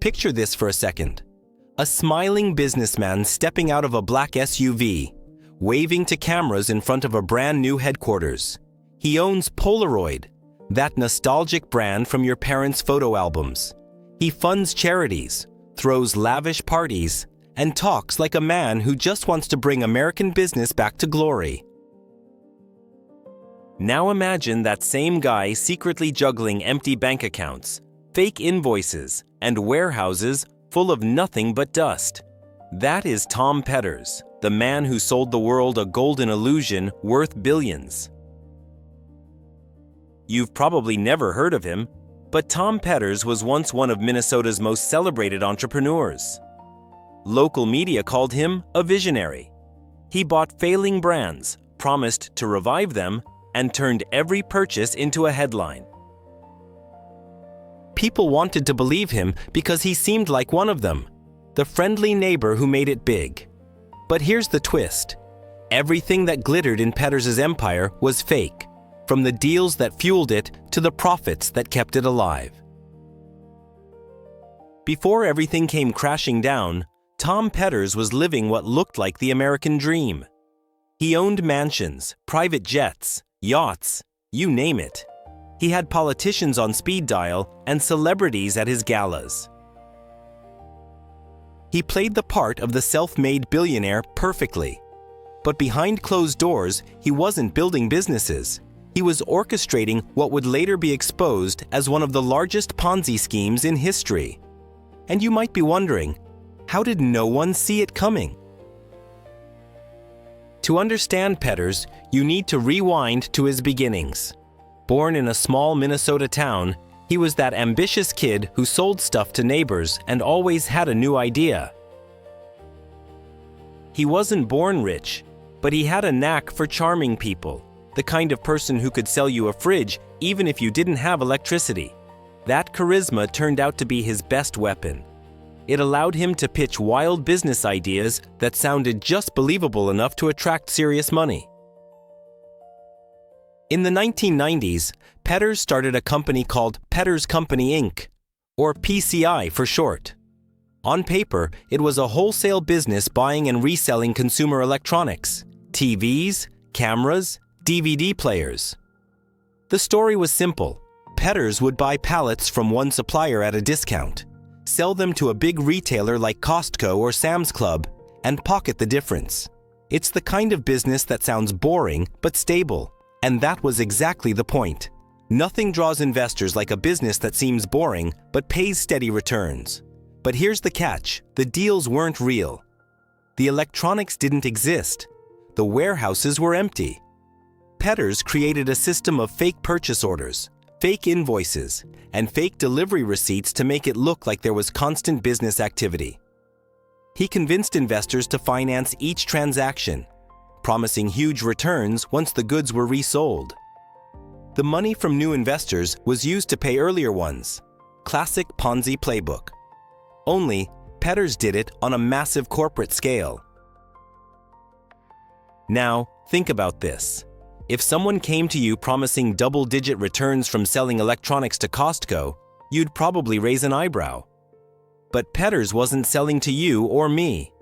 Picture this for a second. A smiling businessman stepping out of a black SUV, waving to cameras in front of a brand new headquarters. He owns Polaroid, that nostalgic brand from your parents' photo albums. He funds charities, throws lavish parties, and talks like a man who just wants to bring American business back to glory. Now imagine that same guy secretly juggling empty bank accounts, fake invoices, and warehouses full of nothing but dust. That is Tom Petters, the man who sold the world a golden illusion worth billions. You've probably never heard of him, but Tom Petters was once one of Minnesota's most celebrated entrepreneurs. Local media called him a visionary. He bought failing brands, promised to revive them, and turned every purchase into a headline. People wanted to believe him because he seemed like one of them, the friendly neighbor who made it big. But here's the twist. Everything that glittered in Petters' empire was fake, from the deals that fueled it to the profits that kept it alive. Before everything came crashing down, Tom Petters was living what looked like the American dream. He owned mansions, private jets, yachts, you name it. He had politicians on speed dial and celebrities at his galas. He played the part of the self-made billionaire perfectly. But behind closed doors, he wasn't building businesses. He was orchestrating what would later be exposed as one of the largest Ponzi schemes in history. And you might be wondering, how did no one see it coming? To understand Petters, you need to rewind to his beginnings. Born in a small Minnesota town, he was that ambitious kid who sold stuff to neighbors and always had a new idea. He wasn't born rich, but he had a knack for charming people, the kind of person who could sell you a fridge even if you didn't have electricity. That charisma turned out to be his best weapon. It allowed him to pitch wild business ideas that sounded just believable enough to attract serious money. In the 1990s, Petters started a company called Petters Company Inc., or PCI for short. On paper, it was a wholesale business buying and reselling consumer electronics, TVs, cameras, DVD players. The story was simple. Petters would buy pallets from one supplier at a discount, sell them to a big retailer like Costco or Sam's Club, and pocket the difference. It's the kind of business that sounds boring but stable, and that was exactly the point. Nothing draws investors like a business that seems boring but pays steady returns. But here's the catch: the deals weren't real. The electronics didn't exist. The warehouses were empty. Petters created a system of fake purchase orders, fake invoices, and fake delivery receipts to make it look like there was constant business activity. He convinced investors to finance each transaction, promising huge returns once the goods were resold. The money from new investors was used to pay earlier ones. Classic Ponzi playbook. Only, Petters did it on a massive corporate scale. Now, think about this. If someone came to you promising double-digit returns from selling electronics to Costco, you'd probably raise an eyebrow. But Petters wasn't selling to you or me.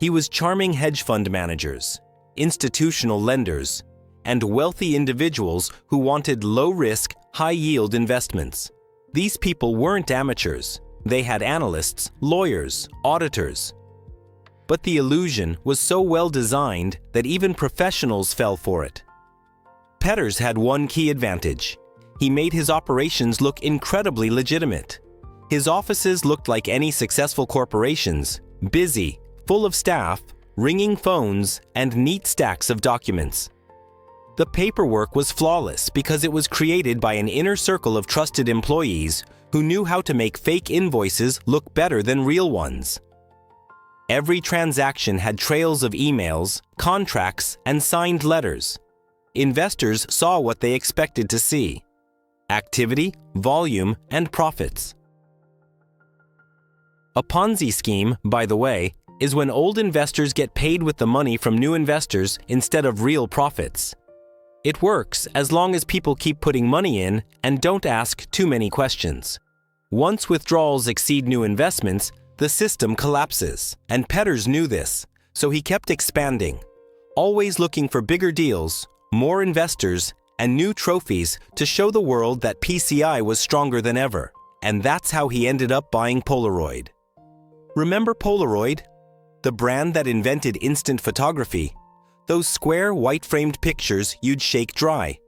He was charming hedge fund managers, institutional lenders, and wealthy individuals who wanted low-risk, high-yield investments. These people weren't amateurs. They had analysts, lawyers, auditors. But the illusion was so well designed that even professionals fell for it. Petters had one key advantage. He made his operations look incredibly legitimate. His offices looked like any successful corporations, busy, full of staff, ringing phones, and neat stacks of documents. The paperwork was flawless because it was created by an inner circle of trusted employees who knew how to make fake invoices look better than real ones. Every transaction had trails of emails, contracts, and signed letters. Investors saw what they expected to see: activity, volume, and profits. A Ponzi scheme, by the way, is when old investors get paid with the money from new investors instead of real profits. It works as long as people keep putting money in and don't ask too many questions. Once withdrawals exceed new investments, the system collapses, and Petters knew this, so he kept expanding, always looking for bigger deals, more investors, and new trophies to show the world that PCI was stronger than ever. And that's how he ended up buying Polaroid. Remember Polaroid? The brand that invented instant photography? Those square, white-framed pictures you'd shake dry.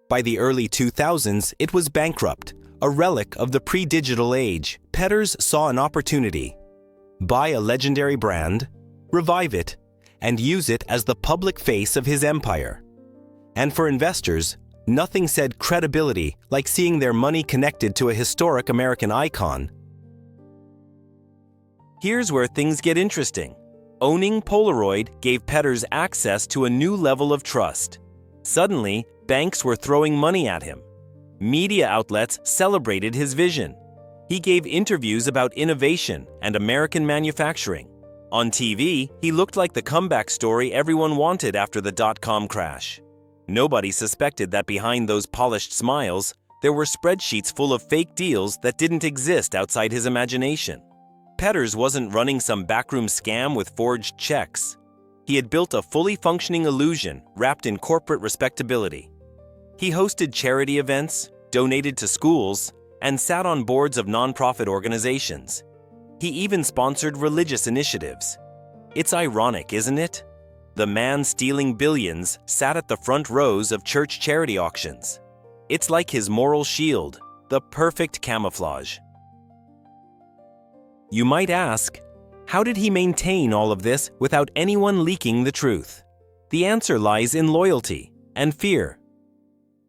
By the early 2000s, it was bankrupt, a relic of the pre-digital age. Petters saw an opportunity. Buy a legendary brand, revive it, and use it as the public face of his empire. And for investors, nothing said credibility like seeing their money connected to a historic American icon. Here's where things get interesting. Owning Polaroid gave Petters access to a new level of trust. Suddenly, banks were throwing money at him. Media outlets celebrated his vision. He gave interviews about innovation and American manufacturing. On TV, he looked like the comeback story everyone wanted after the dot-com crash. Nobody suspected that behind those polished smiles, there were spreadsheets full of fake deals that didn't exist outside his imagination. Petters wasn't running some backroom scam with forged checks. He had built a fully functioning illusion wrapped in corporate respectability. He hosted charity events, donated to schools, and sat on boards of nonprofit organizations. He even sponsored religious initiatives. It's ironic, isn't it? The man stealing billions sat at the front rows of church charity auctions. It's like his moral shield, the perfect camouflage. You might ask, how did he maintain all of this without anyone leaking the truth? The answer lies in loyalty and fear.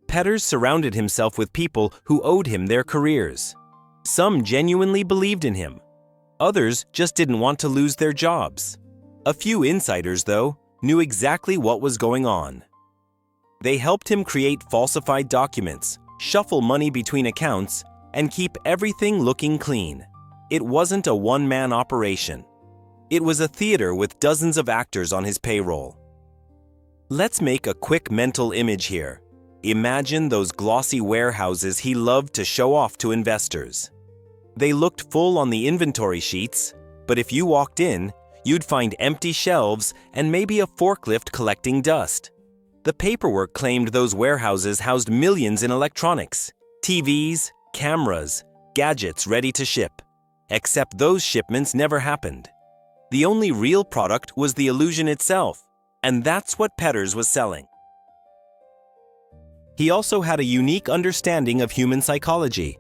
Petters surrounded himself with people who owed him their careers. Some genuinely believed in him. Others just didn't want to lose their jobs. A few insiders, though, knew exactly what was going on. They helped him create falsified documents, shuffle money between accounts, and keep everything looking clean. It wasn't a one-man operation. It was a theater with dozens of actors on his payroll. Let's make a quick mental image here. Imagine those glossy warehouses he loved to show off to investors. They looked full on the inventory sheets, but if you walked in, you'd find empty shelves and maybe a forklift collecting dust. The paperwork claimed those warehouses housed millions in electronics, TVs, cameras, gadgets ready to ship. Except those shipments never happened. The only real product was the illusion itself, and that's what Petters was selling. He also had a unique understanding of human psychology.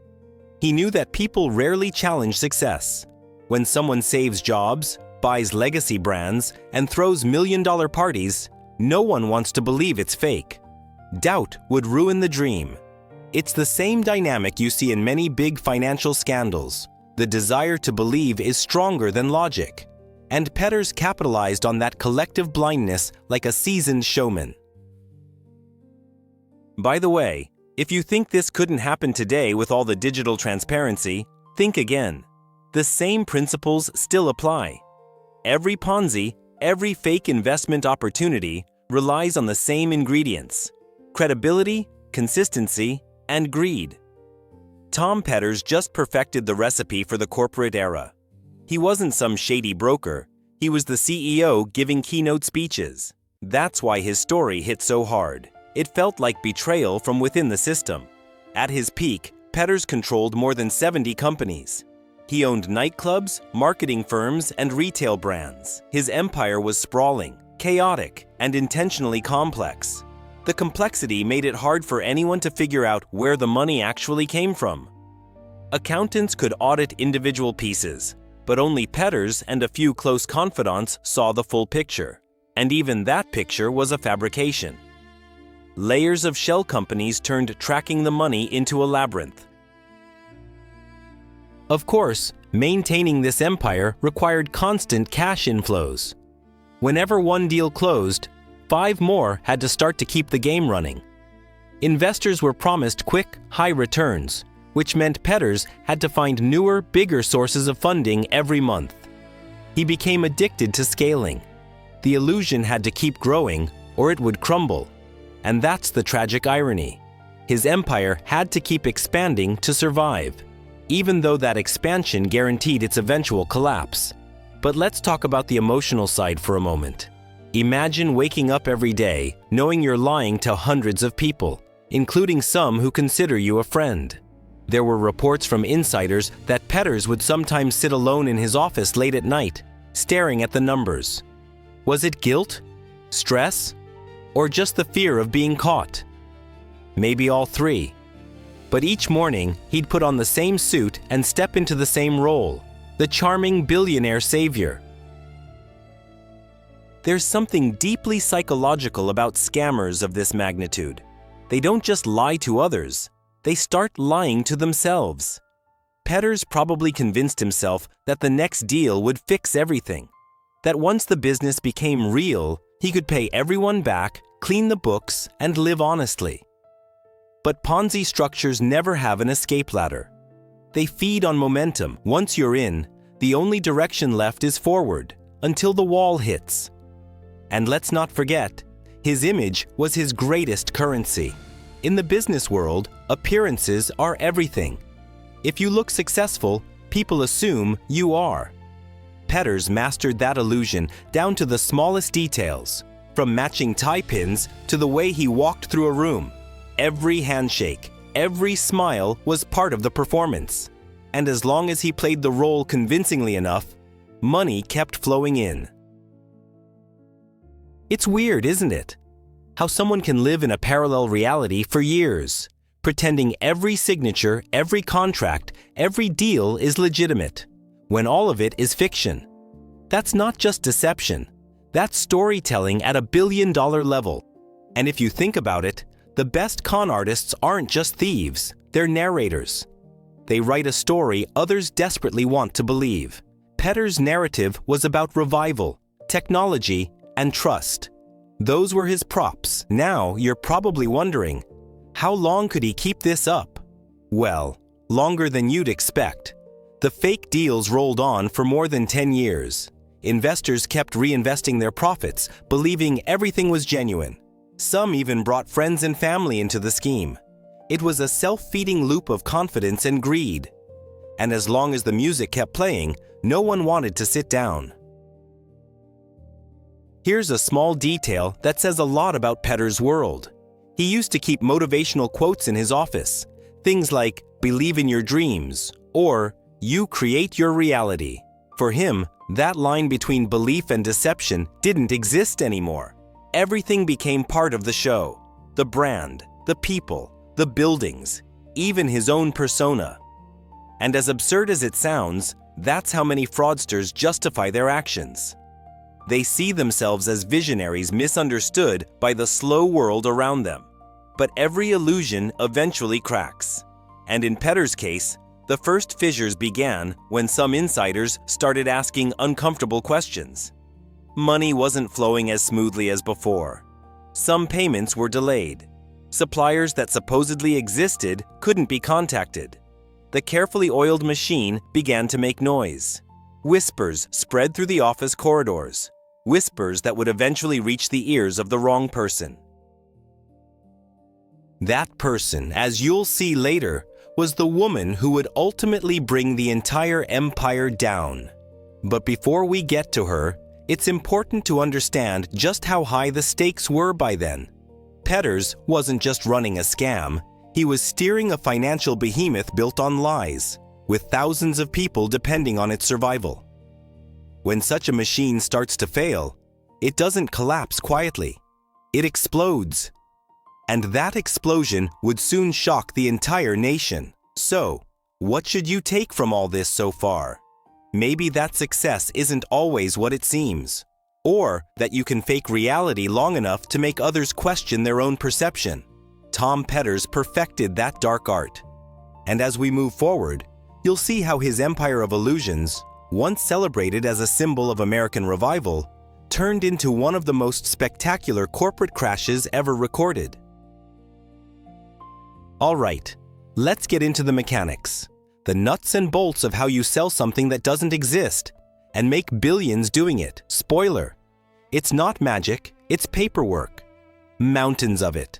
He knew that people rarely challenge success. When someone saves jobs, buys legacy brands, and throws million-dollar parties, no one wants to believe it's fake. Doubt would ruin the dream. It's the same dynamic you see in many big financial scandals. The desire to believe is stronger than logic. And Petters capitalized on that collective blindness like a seasoned showman. By the way, if you think this couldn't happen today with all the digital transparency, think again. The same principles still apply. Every Ponzi, every fake investment opportunity relies on the same ingredients: credibility, consistency, and greed. Tom Petters just perfected the recipe for the corporate era. He wasn't some shady broker. He was the CEO giving keynote speeches. That's why his story hit so hard. It felt like betrayal from within the system. At his peak, Petters controlled more than 70 companies. He owned nightclubs, marketing firms, and retail brands. His empire was sprawling, chaotic, and intentionally complex. The complexity made it hard for anyone to figure out where the money actually came from. Accountants could audit individual pieces, but only Petters and a few close confidants saw the full picture. And even that picture was a fabrication. Layers of shell companies turned tracking the money into a labyrinth. Of course, maintaining this empire required constant cash inflows. Whenever one deal closed, 5 more had to start to keep the game running. Investors were promised quick, high returns, which meant Petters had to find newer, bigger sources of funding every month. He became addicted to scaling. The illusion had to keep growing, or it would crumble. And that's the tragic irony. His empire had to keep expanding to survive. even though that expansion guaranteed its eventual collapse. But let's talk about the emotional side for a moment. Imagine waking up every day knowing you're lying to hundreds of people, including some who consider you a friend. There were reports from insiders that Petters would sometimes sit alone in his office late at night, staring at the numbers. Was it guilt, stress, or just the fear of being caught? Maybe all three. But each morning, he'd put on the same suit and step into the same role, the charming billionaire savior. There's something deeply psychological about scammers of this magnitude. They don't just lie to others, they start lying to themselves. Petters probably convinced himself that the next deal would fix everything, that once the business became real, he could pay everyone back, clean the books, and live honestly. But Ponzi structures never have an escape ladder. They feed on momentum. Once you're in, the only direction left is forward, until the wall hits. And let's not forget, his image was his greatest currency. In the business world, appearances are everything. If you look successful, people assume you are. Petters mastered that illusion down to the smallest details, from matching tie pins to the way he walked through a room. Every handshake, every smile was part of the performance. And as long as he played the role convincingly enough, money kept flowing in. It's weird, isn't it? How someone can live in a parallel reality for years, pretending every signature, every contract, every deal is legitimate, when all of it is fiction. That's not just deception. That's storytelling at $1 billion level. And if you think about it, the best con artists aren't just thieves, they're narrators. They write a story others desperately want to believe. Petters' narrative was about revival, technology, and trust. Those were his props. Now you're probably wondering, how long could he keep this up? Well, longer than you'd expect. The fake deals rolled on for more than 10 years. Investors kept reinvesting their profits, believing everything was genuine. Some even brought friends and family into the scheme. It was a self-feeding loop of confidence and greed. And as long as the music kept playing, no one wanted to sit down. Here's a small detail that says a lot about Petters' world. He used to keep motivational quotes in his office. Things like, "Believe in your dreams," or "You create your reality." For him, that line between belief and deception didn't exist anymore. Everything became part of the show. The brand, the people, the buildings, even his own persona. And as absurd as it sounds, that's how many fraudsters justify their actions. They see themselves as visionaries misunderstood by the slow world around them. But every illusion eventually cracks. And in Petters' case, the first fissures began when some insiders started asking uncomfortable questions. Money wasn't flowing as smoothly as before. Some payments were delayed. Suppliers that supposedly existed couldn't be contacted. The carefully oiled machine began to make noise. Whispers spread through the office corridors. Whispers that would eventually reach the ears of the wrong person. That person, as you'll see later, was the woman who would ultimately bring the entire empire down. But before we get to her, it's important to understand just how high the stakes were by then. Petters wasn't just running a scam, he was steering a financial behemoth built on lies, with thousands of people depending on its survival. When such a machine starts to fail, it doesn't collapse quietly. It explodes. And that explosion would soon shock the entire nation. So, what should you take from all this so far? Maybe that success isn't always what it seems. Or that you can fake reality long enough to make others question their own perception. Tom Petters perfected that dark art. And as we move forward, you'll see how his empire of illusions, once celebrated as a symbol of American revival, turned into one of the most spectacular corporate crashes ever recorded. All right, let's get into the mechanics, the nuts and bolts of how you sell something that doesn't exist and make billions doing it. Spoiler, it's not magic, it's paperwork. Mountains of it.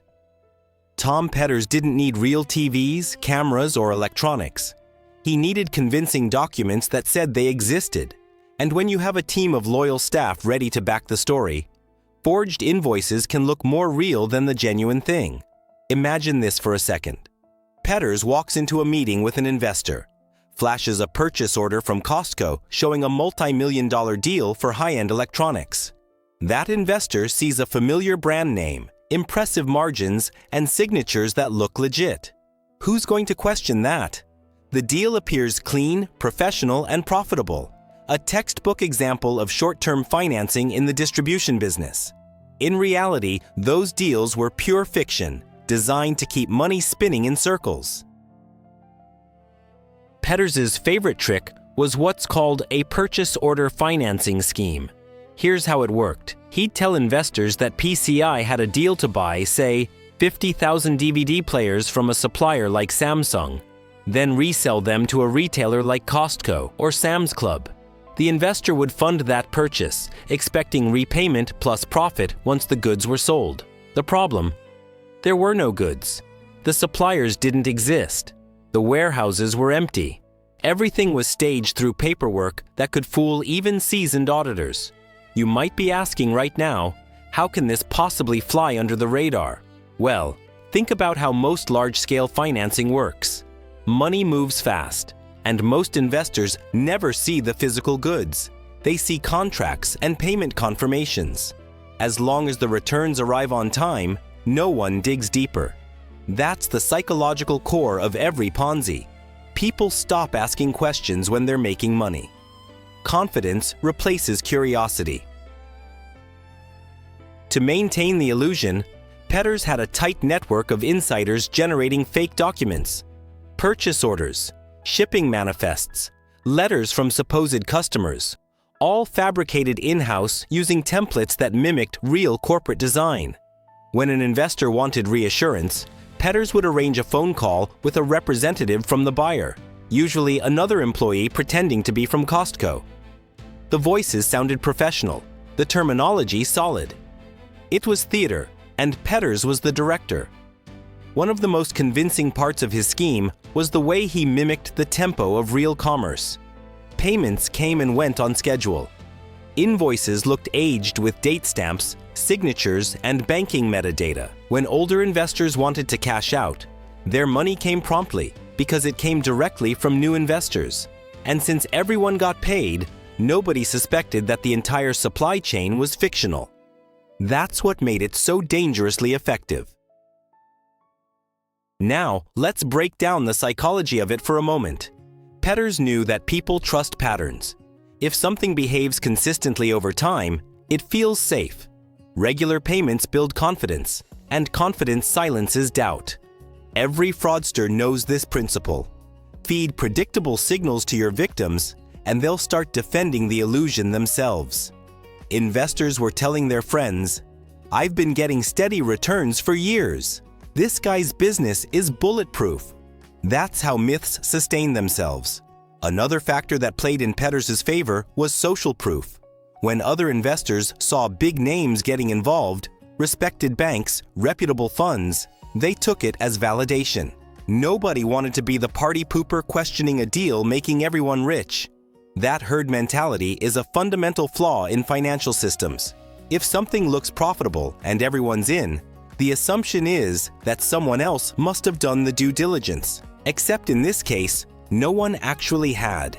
Tom Petters didn't need real TVs, cameras, or electronics. He needed convincing documents that said they existed. And when you have a team of loyal staff ready to back the story, forged invoices can look more real than the genuine thing. Imagine this for a second. Petters walks into a meeting with an investor, flashes a purchase order from Costco showing a multi-million-dollar deal for high-end electronics. That investor sees a familiar brand name, impressive margins, and signatures that look legit. Who's going to question that? The deal appears clean, professional, and profitable, a textbook example of short-term financing in the distribution business. In reality, those deals were pure fiction, designed to keep money spinning in circles. Petters's favorite trick was what's called a purchase order financing scheme. Here's how it worked. He'd tell investors that PCI had a deal to buy, say, 50,000 DVD players from a supplier like Samsung, then resell them to a retailer like Costco or Sam's Club. The investor would fund that purchase, expecting repayment plus profit once the goods were sold. The problem? There were no goods. The suppliers didn't exist. The warehouses were empty. Everything was staged through paperwork that could fool even seasoned auditors. You might be asking right now, how can this possibly fly under the radar? Well, think about how most large-scale financing works. Money moves fast, and most investors never see the physical goods. They see contracts and payment confirmations. As long as the returns arrive on time, no one digs deeper. That's the psychological core of every Ponzi. People stop asking questions when they're making money. Confidence replaces curiosity. To maintain the illusion, Petters had a tight network of insiders generating fake documents, purchase orders, shipping manifests, letters from supposed customers, all fabricated in-house using templates that mimicked real corporate design. When an investor wanted reassurance, Petters would arrange a phone call with a representative from the buyer, usually another employee pretending to be from Costco. The voices sounded professional, the terminology solid. It was theater, and Petters was the director. One of the most convincing parts of his scheme was the way he mimicked the tempo of real commerce. Payments came and went on schedule. Invoices looked aged with date stamps, signatures, and banking metadata. When older investors wanted to cash out, their money came promptly because it came directly from new investors. And since everyone got paid, nobody suspected that the entire supply chain was fictional. That's what made it so dangerously effective. Now, let's break down the psychology of it for a moment. Petters knew that people trust patterns. If something behaves consistently over time, it feels safe. Regular payments build confidence, and confidence silences doubt. Every fraudster knows this principle. Feed predictable signals to your victims, and they'll start defending the illusion themselves. Investors were telling their friends, "I've been getting steady returns for years. This guy's business is bulletproof." That's how myths sustain themselves. Another factor that played in Petters's favor was social proof. When other investors saw big names getting involved, respected banks, reputable funds, they took it as validation. Nobody wanted to be the party pooper questioning a deal making everyone rich. That herd mentality is a fundamental flaw in financial systems. If something looks profitable and everyone's in, the assumption is that someone else must have done the due diligence. Except in this case, no one actually had.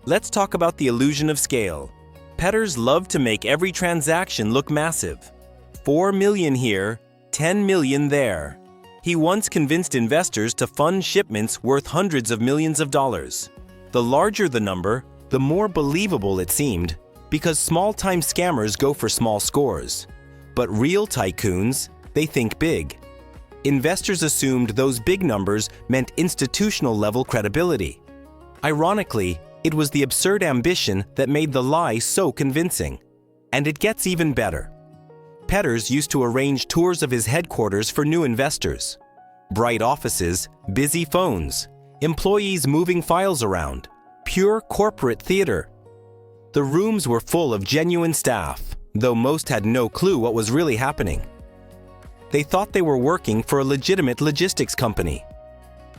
Let's talk about the illusion of scale. Petters loved to make every transaction look massive. 4 million here, 10 million there. He once convinced investors to fund shipments worth hundreds of millions of dollars. The larger the number, the more believable it seemed, because small-time scammers go for small scores. But real tycoons, they think big. Investors assumed those big numbers meant institutional-level credibility. Ironically, it was the absurd ambition that made the lie so convincing. And it gets even better. Petters used to arrange tours of his headquarters for new investors. Bright offices, busy phones, employees moving files around, pure corporate theater. The rooms were full of genuine staff, though most had no clue what was really happening. They thought they were working for a legitimate logistics company.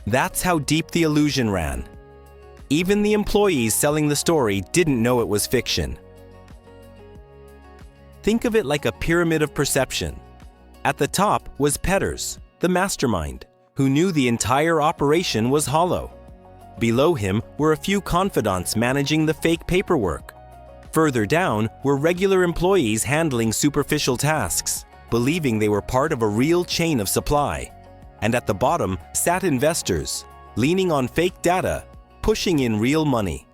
That's how deep the illusion ran. Even the employees selling the story didn't know it was fiction. Think of it like a pyramid of perception. At the top was Petters, the mastermind, who knew the entire operation was hollow. Below him were a few confidants managing the fake paperwork. Further down were regular employees handling superficial tasks, believing they were part of a real chain of supply. And at the bottom sat investors, leaning on fake data, pushing in real money.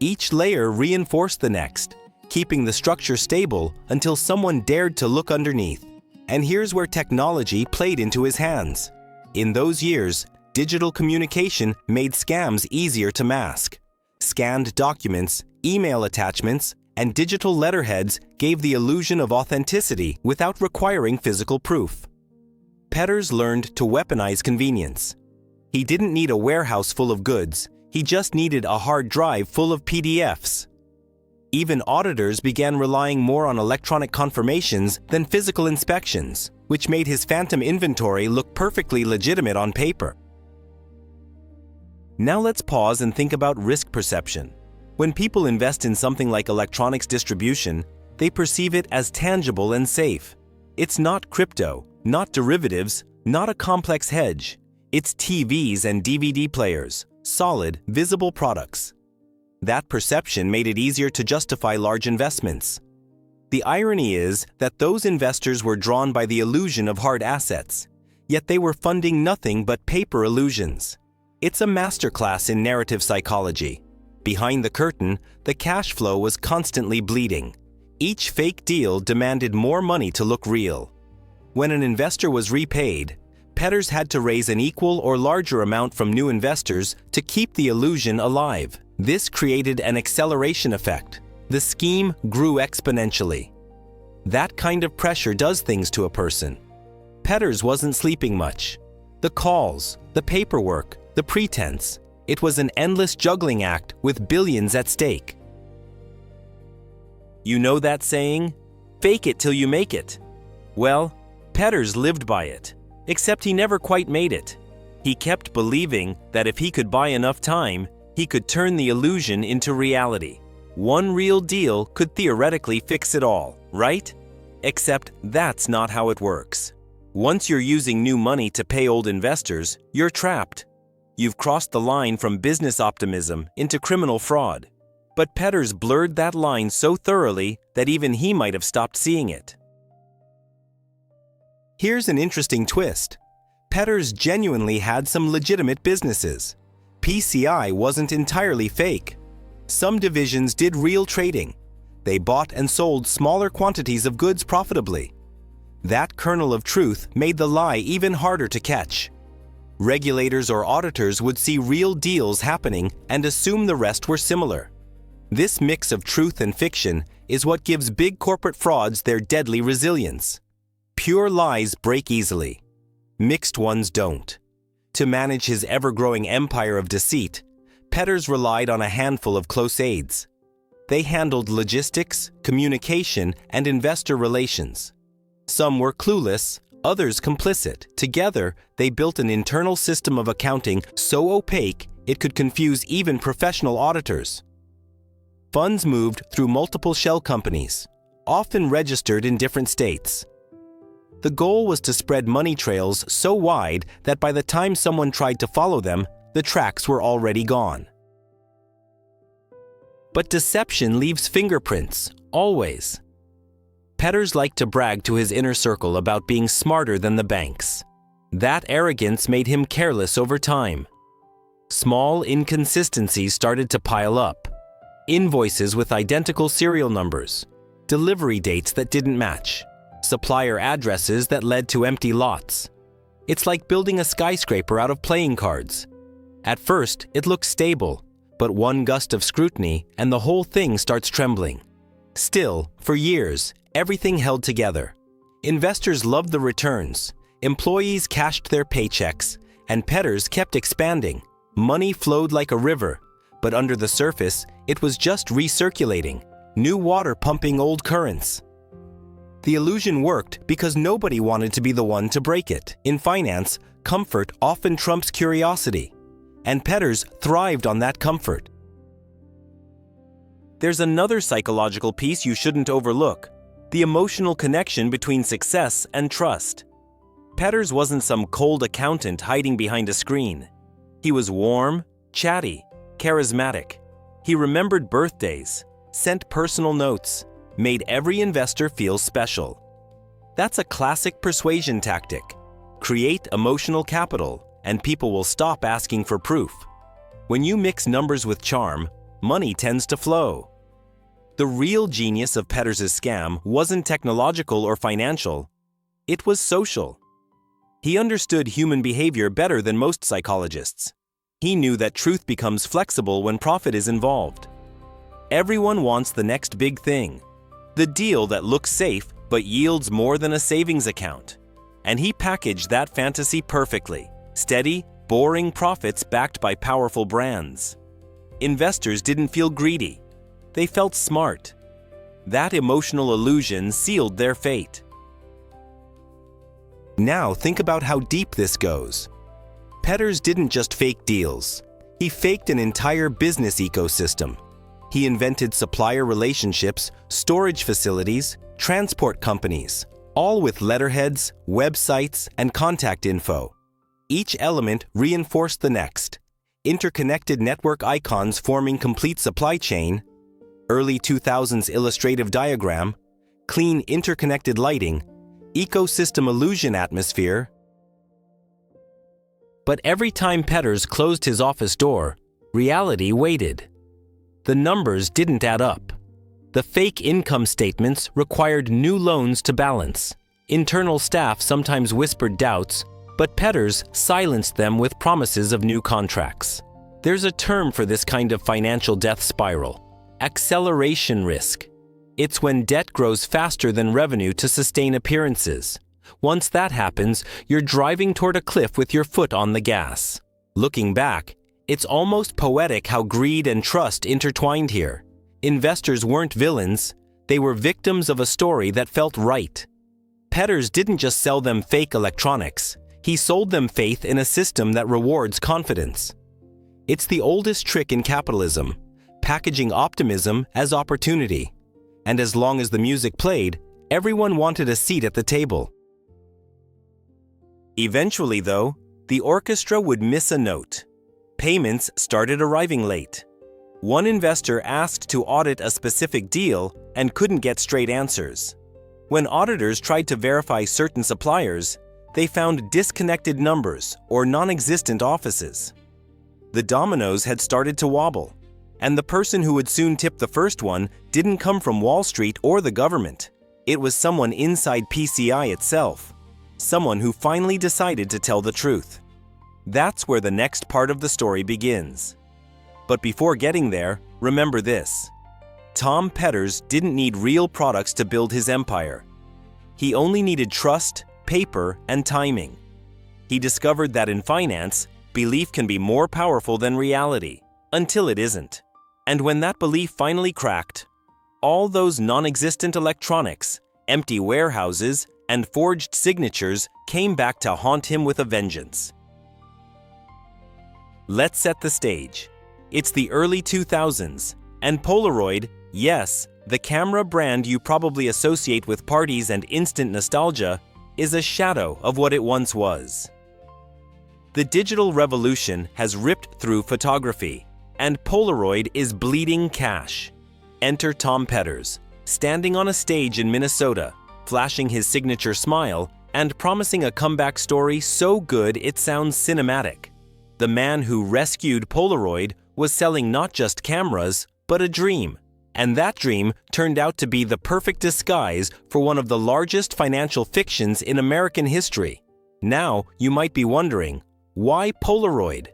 Each layer reinforced the next, keeping the structure stable until someone dared to look underneath. And here's where technology played into his hands. In those years, digital communication made scams easier to mask. Scanned documents, email attachments, and digital letterheads gave the illusion of authenticity without requiring physical proof. Petters learned to weaponize convenience. He didn't need a warehouse full of goods, he just needed a hard drive full of PDFs. Even auditors began relying more on electronic confirmations than physical inspections, which made his phantom inventory look perfectly legitimate on paper. Now let's pause and think about risk perception. When people invest in something like electronics distribution, they perceive it as tangible and safe. It's not crypto, not derivatives, not a complex hedge. It's TVs and DVD players, solid, visible products. That perception made it easier to justify large investments. The irony is that those investors were drawn by the illusion of hard assets, yet they were funding nothing but paper illusions. It's a masterclass in narrative psychology. Behind the curtain, the cash flow was constantly bleeding. Each fake deal demanded more money to look real. When an investor was repaid, Petters had to raise an equal or larger amount from new investors to keep the illusion alive. This created an acceleration effect. The scheme grew exponentially. That kind of pressure does things to a person. Petters wasn't sleeping much. The calls, the paperwork, the pretense. It was an endless juggling act with billions at stake. You know that saying? Fake it till you make it. Well, Petters lived by it, except he never quite made it. He kept believing that if he could buy enough time, he could turn the illusion into reality. One real deal could theoretically fix it all, right? Except that's not how it works. Once you're using new money to pay old investors, you're trapped. You've crossed the line from business optimism into criminal fraud. But Petters blurred that line so thoroughly that even he might have stopped seeing it. Here's an interesting twist. Petters genuinely had some legitimate businesses. PCI wasn't entirely fake. Some divisions did real trading. They bought and sold smaller quantities of goods profitably. That kernel of truth made the lie even harder to catch. Regulators or auditors would see real deals happening and assume the rest were similar. This mix of truth and fiction is what gives big corporate frauds their deadly resilience. Pure lies break easily. Mixed ones don't. To manage his ever-growing empire of deceit, Petters relied on a handful of close aides. They handled logistics, communication, and investor relations. Some were clueless, others complicit. Together, they built an internal system of accounting so opaque it could confuse even professional auditors. Funds moved through multiple shell companies, often registered in different states. The goal was to spread money trails so wide that by the time someone tried to follow them, the tracks were already gone. But deception leaves fingerprints, always. Petters liked to brag to his inner circle about being smarter than the banks. That arrogance made him careless over time. Small inconsistencies started to pile up. Invoices with identical serial numbers, delivery dates that didn't match, supplier addresses that led to empty lots. It's like building a skyscraper out of playing cards. At first, it looks stable, but one gust of scrutiny and the whole thing starts trembling. Still, for years, everything held together. Investors loved the returns, employees cashed their paychecks, and Petters kept expanding. Money flowed like a river, but under the surface, it was just recirculating, new water pumping old currents. The illusion worked because nobody wanted to be the one to break it. In finance, comfort often trumps curiosity, and Petters thrived on that comfort. There's another psychological piece you shouldn't overlook: the emotional connection between success and trust. Petters wasn't some cold accountant hiding behind a screen. He was warm, chatty, charismatic. He remembered birthdays, sent personal notes, made every investor feel special. That's a classic persuasion tactic. Create emotional capital, and people will stop asking for proof. When you mix numbers with charm, money tends to flow. The real genius of Petters' scam wasn't technological or financial. It was social. He understood human behavior better than most psychologists. He knew that truth becomes flexible when profit is involved. Everyone wants the next big thing, the deal that looks safe but yields more than a savings account. And he packaged that fantasy perfectly: steady, boring profits backed by powerful brands. Investors didn't feel greedy. They felt smart. That emotional illusion sealed their fate. Now think about how deep this goes. Petters didn't just fake deals. He faked an entire business ecosystem. He invented supplier relationships, storage facilities, transport companies, all with letterheads, websites, and contact info. Each element reinforced the next. Interconnected network icons forming complete supply chain, early 2000s illustrative diagram, clean interconnected lighting, ecosystem illusion atmosphere. But every time Petters closed his office door, reality waited. The numbers didn't add up. The fake income statements required new loans to balance. Internal staff sometimes whispered doubts, but Petters silenced them with promises of new contracts. There's a term for this kind of financial death spiral: acceleration risk. It's when debt grows faster than revenue to sustain appearances. Once that happens, you're driving toward a cliff with your foot on the gas. Looking back, it's almost poetic how greed and trust intertwined here. Investors weren't villains, they were victims of a story that felt right. Petters didn't just sell them fake electronics, he sold them faith in a system that rewards confidence. It's the oldest trick in capitalism: packaging optimism as opportunity. And as long as the music played, everyone wanted a seat at the table. Eventually, though, the orchestra would miss a note. Payments started arriving late. One investor asked to audit a specific deal and couldn't get straight answers. When auditors tried to verify certain suppliers, they found disconnected numbers or non-existent offices. The dominoes had started to wobble, and the person who would soon tip the first one didn't come from Wall Street or the government. It was someone inside PCI itself, someone who finally decided to tell the truth. That's where the next part of the story begins. But before getting there, remember this: Tom Petters didn't need real products to build his empire. He only needed trust, paper, and timing. He discovered that in finance, belief can be more powerful than reality, until it isn't. And when that belief finally cracked, all those non-existent electronics, empty warehouses, and forged signatures came back to haunt him with a vengeance. Let's set the stage. It's the early 2000s, and Polaroid, yes, the camera brand you probably associate with parties and instant nostalgia, is a shadow of what it once was. The digital revolution has ripped through photography, and Polaroid is bleeding cash. Enter Tom Petters, standing on a stage in Minnesota, flashing his signature smile and promising a comeback story so good it sounds cinematic. The man who rescued Polaroid was selling not just cameras, but a dream. And that dream turned out to be the perfect disguise for one of the largest financial fictions in American history. Now, you might be wondering, why Polaroid?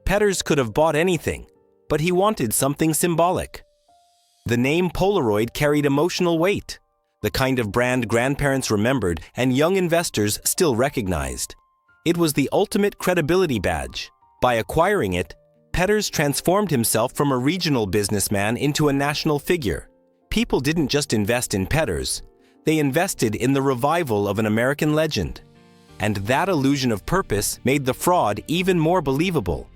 Petters could have bought anything, but he wanted something symbolic. The name Polaroid carried emotional weight, the kind of brand grandparents remembered and young investors still recognized. It was the ultimate credibility badge. By acquiring it, Petters transformed himself from a regional businessman into a national figure. People didn't just invest in Petters, they invested in the revival of an American legend. And that illusion of purpose made the fraud even more believable.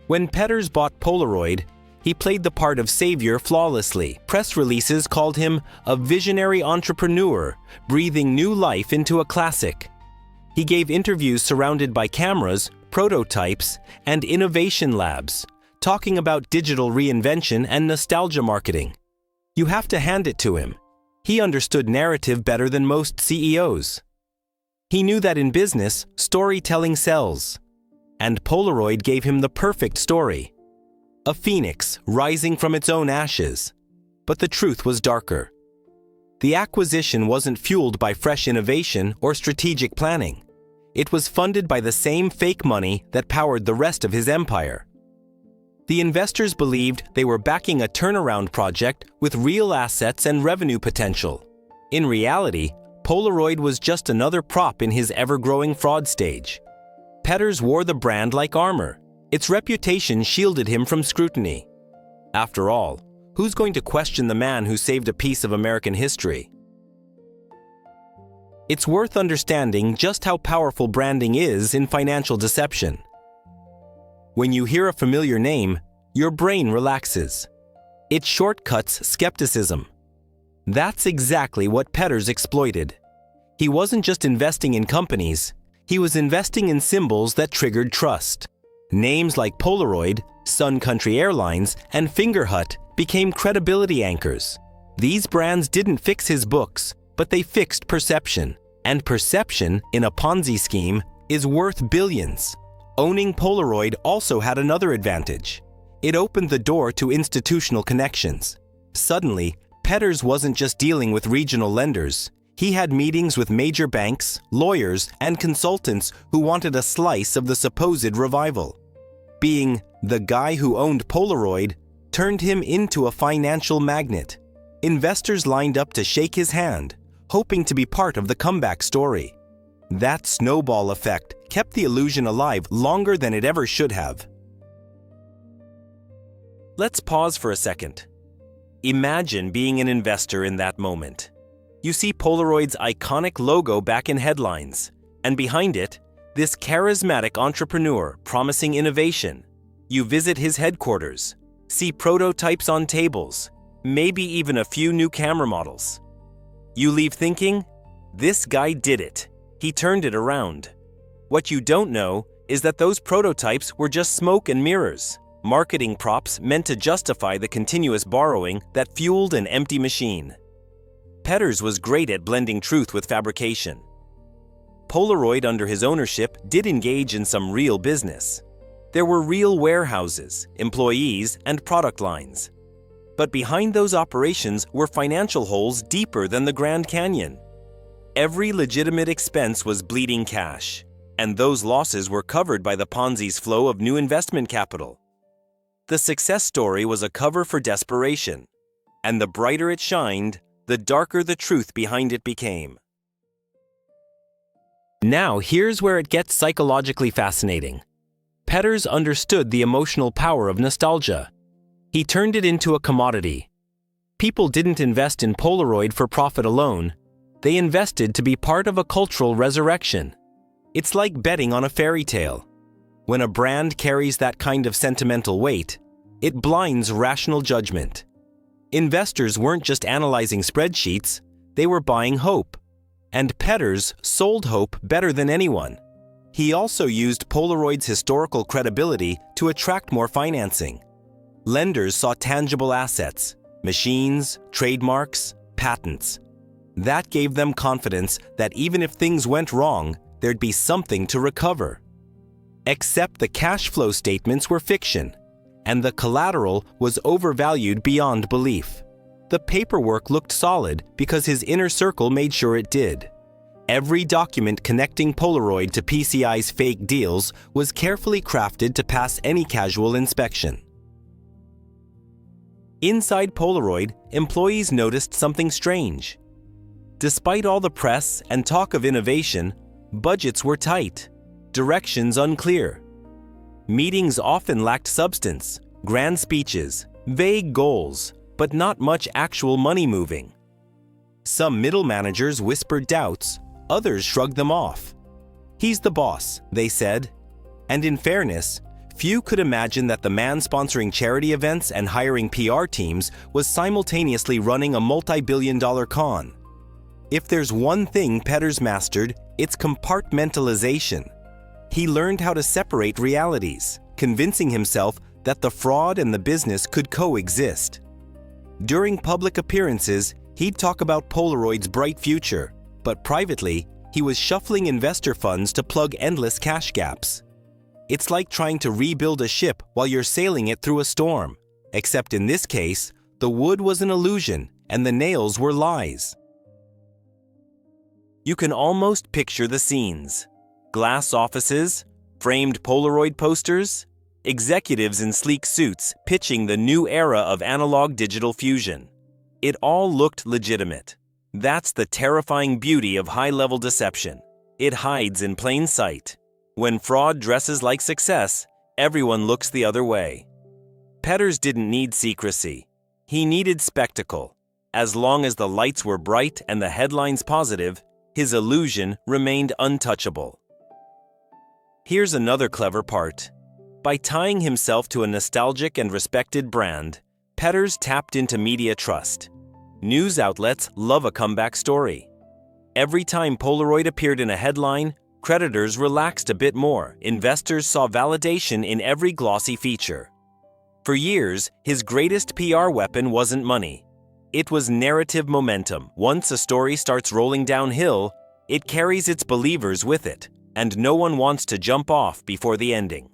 When Petters bought Polaroid, he played the part of savior flawlessly. Press releases called him a visionary entrepreneur, breathing new life into a classic. He gave interviews surrounded by cameras, prototypes, and innovation labs, talking about digital reinvention and nostalgia marketing. You have to hand it to him. He understood narrative better than most CEOs. He knew that in business, storytelling sells. And Polaroid gave him the perfect story. A phoenix rising from its own ashes. But the truth was darker. The acquisition wasn't fueled by fresh innovation or strategic planning. It was funded by the same fake money that powered the rest of his empire. The investors believed they were backing a turnaround project with real assets and revenue potential. In reality, Polaroid was just another prop in his ever-growing fraud stage. Petters wore the brand like armor. Its reputation shielded him from scrutiny. After all, who's going to question the man who saved a piece of American history? It's worth understanding just how powerful branding is in financial deception. When you hear a familiar name, your brain relaxes. It shortcuts skepticism. That's exactly what Petters exploited. He wasn't just investing in companies, he was investing in symbols that triggered trust. Names like Polaroid, Country Airlines, and Fingerhut became credibility anchors. These brands didn't fix his books, but they fixed perception. And perception, in a Ponzi scheme, is worth billions. Owning Polaroid also had another advantage. It opened the door to institutional connections. Suddenly, Petters wasn't just dealing with regional lenders. He had meetings with major banks, lawyers, and consultants who wanted a slice of the supposed revival. Being the guy who owned Polaroid turned him into a financial magnet. Investors lined up to shake his hand, hoping to be part of the comeback story. That snowball effect kept the illusion alive longer than it ever should have. Let's pause for a second. Imagine being an investor in that moment. You see Polaroid's iconic logo back in headlines, and behind it, this charismatic entrepreneur promising innovation. You visit his headquarters, see prototypes on tables, maybe even a few new camera models. You leave thinking, this guy did it. He turned it around. What you don't know is that those prototypes were just smoke and mirrors, marketing props meant to justify the continuous borrowing that fueled an empty machine. Petters was great at blending truth with fabrication. Polaroid, under his ownership, did engage in some real business. There were real warehouses, employees, and product lines. But behind those operations were financial holes deeper than the Grand Canyon. Every legitimate expense was bleeding cash, and those losses were covered by the Ponzi's flow of new investment capital. The success story was a cover for desperation, and the brighter it shined, the darker the truth behind it became. Now here's where it gets psychologically fascinating. Petters understood the emotional power of nostalgia. He turned it into a commodity. People didn't invest in Polaroid for profit alone. They invested to be part of a cultural resurrection. It's like betting on a fairy tale. When a brand carries that kind of sentimental weight, it blinds rational judgment. Investors weren't just analyzing spreadsheets, they were buying hope. And Petters sold hope better than anyone. He also used Polaroid's historical credibility to attract more financing. Lenders saw tangible assets, machines, trademarks, patents. That gave them confidence that even if things went wrong, there'd be something to recover. Except the cash flow statements were fiction, and the collateral was overvalued beyond belief. The paperwork looked solid because his inner circle made sure it did. Every document connecting Polaroid to PCI's fake deals was carefully crafted to pass any casual inspection. Inside Polaroid, employees noticed something strange. Despite all the press and talk of innovation, budgets were tight, directions unclear. Meetings often lacked substance, grand speeches, vague goals, but not much actual money moving. Some middle managers whispered doubts, Others shrugged them off. "He's the boss," they said. And in fairness, few could imagine that the man sponsoring charity events and hiring PR teams was simultaneously running a multi-billion-dollar con. If there's one thing Petters mastered, it's compartmentalization. He learned how to separate realities, convincing himself that the fraud and the business could coexist. During public appearances, he'd talk about Polaroid's bright future, but privately, he was shuffling investor funds to plug endless cash gaps. It's like trying to rebuild a ship while you're sailing it through a storm, except in this case, the wood was an illusion and the nails were lies. You can almost picture the scenes. Glass offices, framed Polaroid posters, executives in sleek suits pitching the new era of analog-digital fusion. It all looked legitimate. That's the terrifying beauty of high-level deception. It hides in plain sight. When fraud dresses like success, everyone looks the other way. Petters didn't need secrecy. He needed spectacle. As long as the lights were bright and the headlines positive, his illusion remained untouchable. Here's another clever part. By tying himself to a nostalgic and respected brand, Petters tapped into media trust. News outlets love a comeback story. Every time Polaroid appeared in a headline, creditors relaxed a bit more. Investors saw validation in every glossy feature. For years, his greatest PR weapon wasn't money. It was narrative momentum. Once a story starts rolling downhill, it carries its believers with it, and no one wants to jump off before the ending.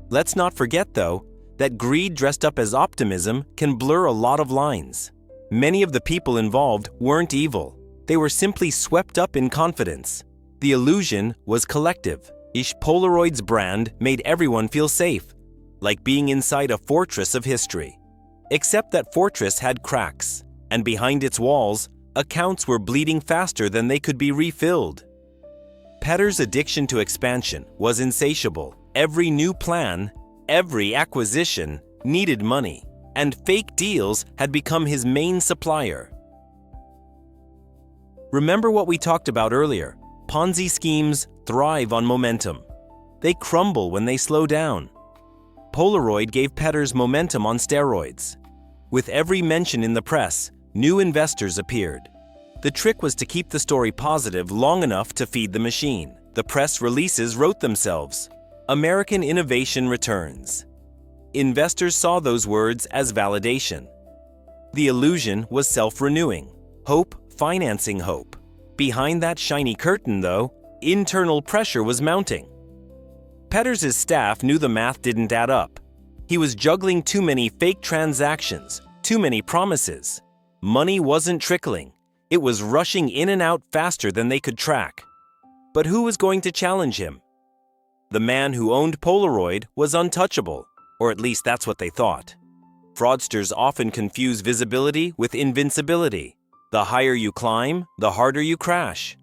Let's not forget, though, that greed dressed up as optimism can blur a lot of lines. Many of the people involved weren't evil. They were simply swept up in confidence. The illusion was collective. Polaroid's brand made everyone feel safe, like being inside a fortress of history. Except that fortress had cracks, and behind its walls, accounts were bleeding faster than they could be refilled. Petters' addiction to expansion was insatiable. Every new plan, every acquisition needed money, and fake deals had become his main supplier. Remember what we talked about earlier. Ponzi schemes thrive on momentum. They crumble when they slow down. Polaroid gave Petters momentum on steroids. With every mention in the press, new investors appeared. The trick was to keep the story positive long enough to feed the machine. The press releases wrote themselves. American innovation returns. Investors saw those words as validation. The illusion was self-renewing. Hope financing hope. Behind that shiny curtain, though, internal pressure was mounting. Petters' staff knew the math didn't add up. He was juggling too many fake transactions, too many promises. Money wasn't trickling. It was rushing in and out faster than they could track. But who was going to challenge him? The man who owned Polaroid was untouchable, or at least that's what they thought. Fraudsters often confuse visibility with invincibility. The higher you climb, the harder you crash.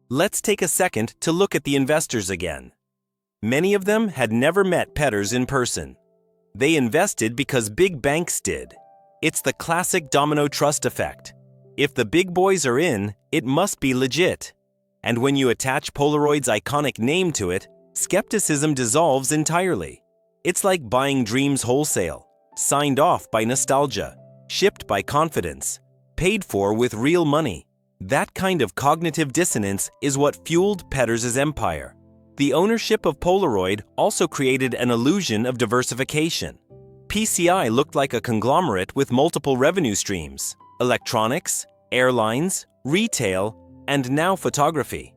Let's take a second to look at the investors again. Many of them had never met Petters in person. They invested because big banks did. It's the classic domino trust effect. If the big boys are in, it must be legit. And when you attach Polaroid's iconic name to it, skepticism dissolves entirely. It's like buying dreams wholesale, signed off by nostalgia, shipped by confidence, paid for with real money. That kind of cognitive dissonance is what fueled Petters' empire. The ownership of Polaroid also created an illusion of diversification. PCI looked like a conglomerate with multiple revenue streams: electronics, airlines, retail, and now photography.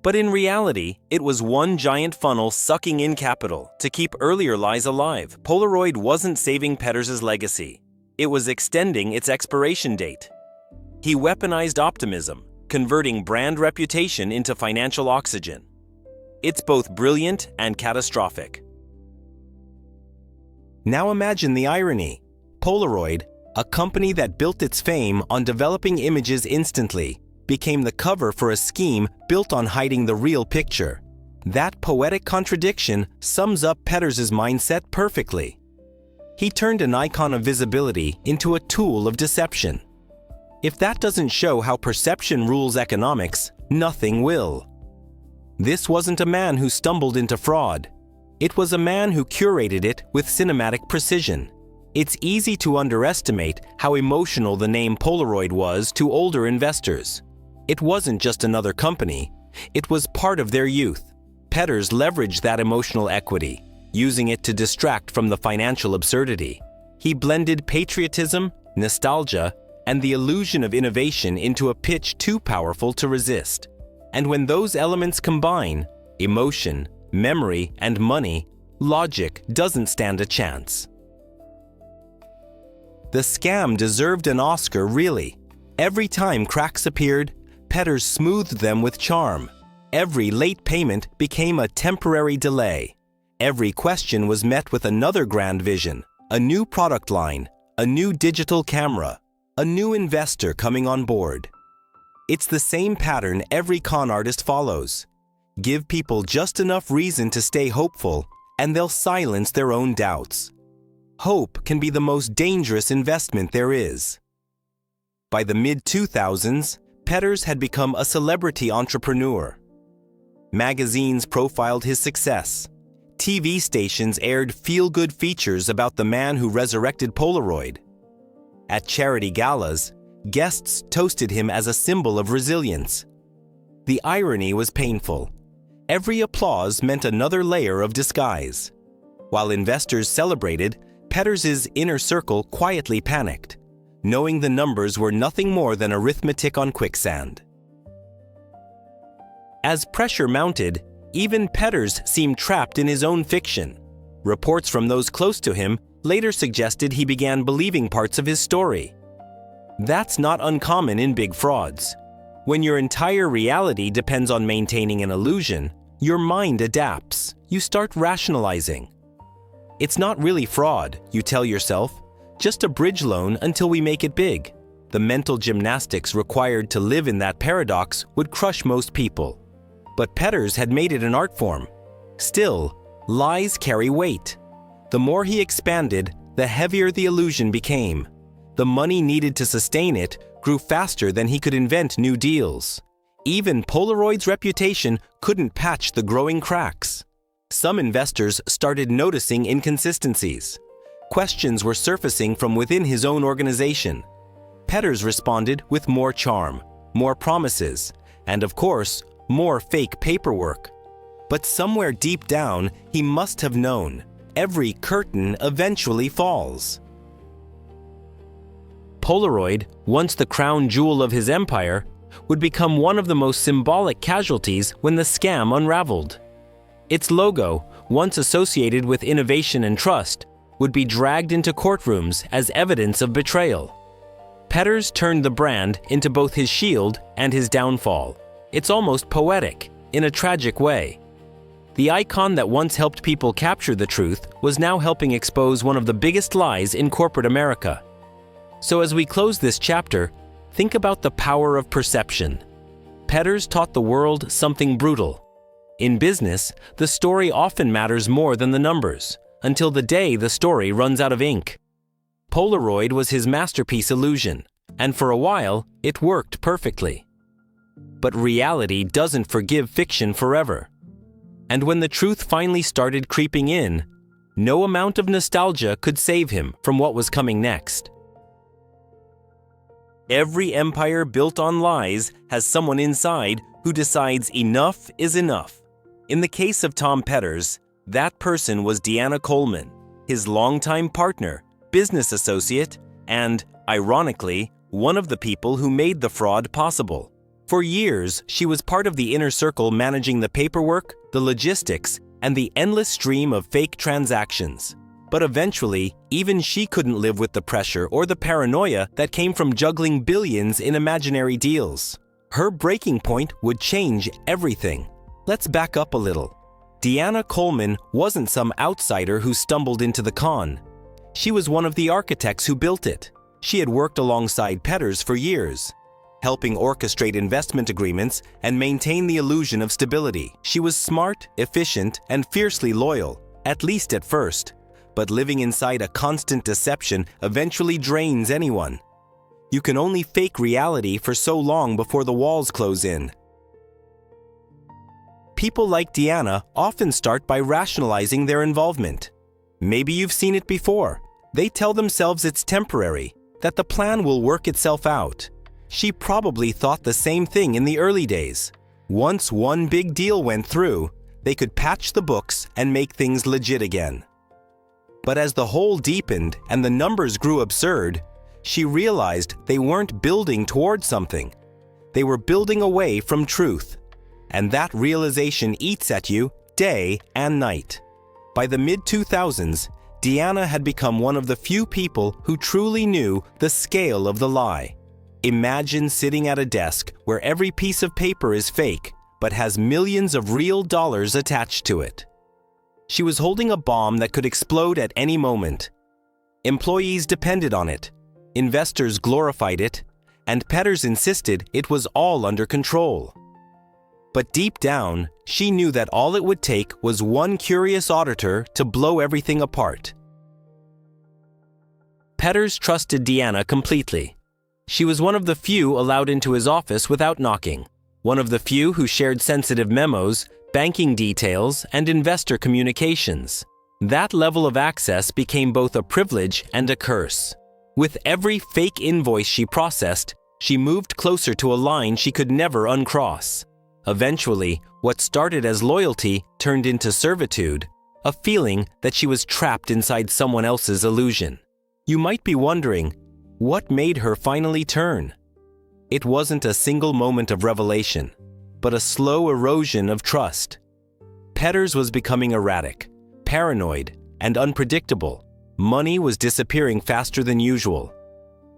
But in reality, it was one giant funnel sucking in capital to keep earlier lies alive. Polaroid wasn't saving Petters' legacy. It was extending its expiration date. He weaponized optimism, converting brand reputation into financial oxygen. It's both brilliant and catastrophic. Now imagine the irony. Polaroid, a company that built its fame on developing images instantly, became the cover for a scheme built on hiding the real picture. That poetic contradiction sums up Petters' mindset perfectly. He turned an icon of visibility into a tool of deception. If that doesn't show how perception rules economics, nothing will. This wasn't a man who stumbled into fraud. It was a man who curated it with cinematic precision. It's easy to underestimate how emotional the name Polaroid was to older investors. It wasn't just another company. It was part of their youth. Petters leveraged that emotional equity, using it to distract from the financial absurdity. He blended patriotism, nostalgia, and the illusion of innovation into a pitch too powerful to resist. And when those elements combine, emotion, memory, and money, logic doesn't stand a chance. The scam deserved an Oscar, really. Every time cracks appeared, Petters smoothed them with charm. Every late payment became a temporary delay. Every question was met with another grand vision, a new product line, a new digital camera, a new investor coming on board. It's the same pattern every con artist follows. Give people just enough reason to stay hopeful, and they'll silence their own doubts. Hope can be the most dangerous investment there is. By the mid-2000s, Petters had become a celebrity entrepreneur. Magazines profiled his success. TV stations aired feel-good features about the man who resurrected Polaroid. At charity galas, guests toasted him as a symbol of resilience. The irony was painful. Every applause meant another layer of disguise. While investors celebrated, Petters' inner circle quietly panicked, knowing the numbers were nothing more than arithmetic on quicksand. As pressure mounted, even Petters seemed trapped in his own fiction. Reports from those close to him later suggested he began believing parts of his story. That's not uncommon in big frauds. When your entire reality depends on maintaining an illusion, your mind adapts. You start rationalizing. It's not really fraud, you tell yourself, just a bridge loan until we make it big. The mental gymnastics required to live in that paradox would crush most people. But Petters had made it an art form. Still, lies carry weight. The more he expanded, the heavier the illusion became. The money needed to sustain it grew faster than he could invent new deals. Even Polaroid's reputation couldn't patch the growing cracks. Some investors started noticing inconsistencies. Questions were surfacing from within his own organization. Petters responded with more charm, more promises, and of course, more fake paperwork. But somewhere deep down, he must have known, every curtain eventually falls. Polaroid, once the crown jewel of his empire, would become one of the most symbolic casualties when the scam unraveled. Its logo, once associated with innovation and trust, would be dragged into courtrooms as evidence of betrayal. Petters turned the brand into both his shield and his downfall. It's almost poetic, in a tragic way. The icon that once helped people capture the truth was now helping expose one of the biggest lies in corporate America. So as we close this chapter, think about the power of perception. Petters taught the world something brutal. In business, the story often matters more than the numbers, until the day the story runs out of ink. Polaroid was his masterpiece illusion, and for a while, it worked perfectly. But reality doesn't forgive fiction forever. And when the truth finally started creeping in, no amount of nostalgia could save him from what was coming next. Every empire built on lies has someone inside who decides enough is enough. In the case of Tom Petters, that person was Deanna Coleman, his longtime partner, business associate, and, ironically, one of the people who made the fraud possible. For years, she was part of the inner circle managing the paperwork, the logistics, and the endless stream of fake transactions. But eventually, even she couldn't live with the pressure or the paranoia that came from juggling billions in imaginary deals. Her breaking point would change everything. Let's back up a little. Deanna Coleman wasn't some outsider who stumbled into the con. She was one of the architects who built it. She had worked alongside Petters for years, helping orchestrate investment agreements and maintain the illusion of stability. She was smart, efficient, and fiercely loyal, at least at first. But living inside a constant deception eventually drains anyone. You can only fake reality for so long before the walls close in. People like Deanna often start by rationalizing their involvement. Maybe you've seen it before. They tell themselves it's temporary, that the plan will work itself out. She probably thought the same thing in the early days. Once one big deal went through, they could patch the books and make things legit again. But as the hole deepened and the numbers grew absurd, she realized they weren't building towards something. They were building away from truth. And that realization eats at you day and night. By the mid-2000s, Deanna had become one of the few people who truly knew the scale of the lie. Imagine sitting at a desk where every piece of paper is fake, but has millions of real dollars attached to it. She was holding a bomb that could explode at any moment. Employees depended on it, investors glorified it, and Petters insisted it was all under control. But deep down, she knew that all it would take was one curious auditor to blow everything apart. Petters trusted Deanna completely. She was one of the few allowed into his office without knocking, one of the few who shared sensitive memos, banking details, and investor communications. That level of access became both a privilege and a curse. With every fake invoice she processed, she moved closer to a line she could never uncross. Eventually, what started as loyalty turned into servitude, a feeling that she was trapped inside someone else's illusion. You might be wondering, what made her finally turn? It wasn't a single moment of revelation, but a slow erosion of trust. Petters was becoming erratic, paranoid, and unpredictable. Money was disappearing faster than usual.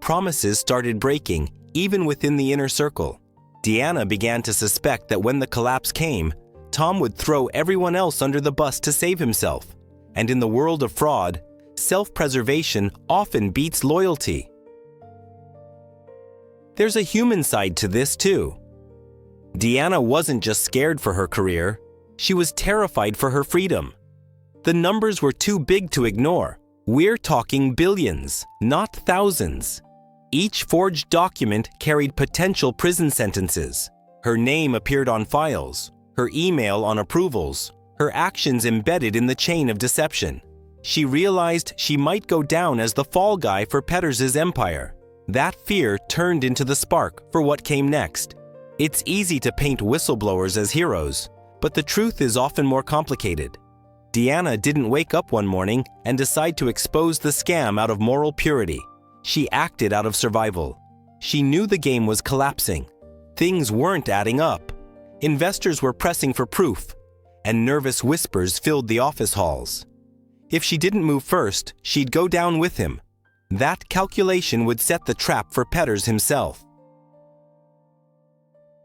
Promises started breaking, even within the inner circle. Deanna began to suspect that when the collapse came, Tom would throw everyone else under the bus to save himself. And in the world of fraud, self-preservation often beats loyalty. There's a human side to this too. Deanna wasn't just scared for her career, she was terrified for her freedom. The numbers were too big to ignore. We're talking billions, not thousands. Each forged document carried potential prison sentences. Her name appeared on files, her email on approvals, her actions embedded in the chain of deception. She realized she might go down as the fall guy for Petters' empire. That fear turned into the spark for what came next. It's easy to paint whistleblowers as heroes, but the truth is often more complicated. Deanna didn't wake up one morning and decide to expose the scam out of moral purity. She acted out of survival. She knew the game was collapsing. Things weren't adding up. Investors were pressing for proof, and nervous whispers filled the office halls. If she didn't move first, she'd go down with him. That calculation would set the trap for Petters himself.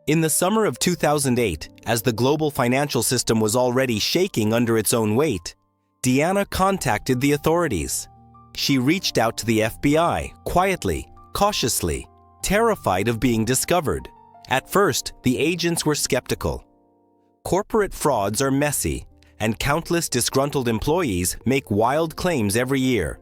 In the summer of 2008, as the global financial system was already shaking under its own weight, Deanna contacted the authorities. She reached out to the FBI, quietly, cautiously, terrified of being discovered. At first, the agents were skeptical. Corporate frauds are messy, and countless disgruntled employees make wild claims every year.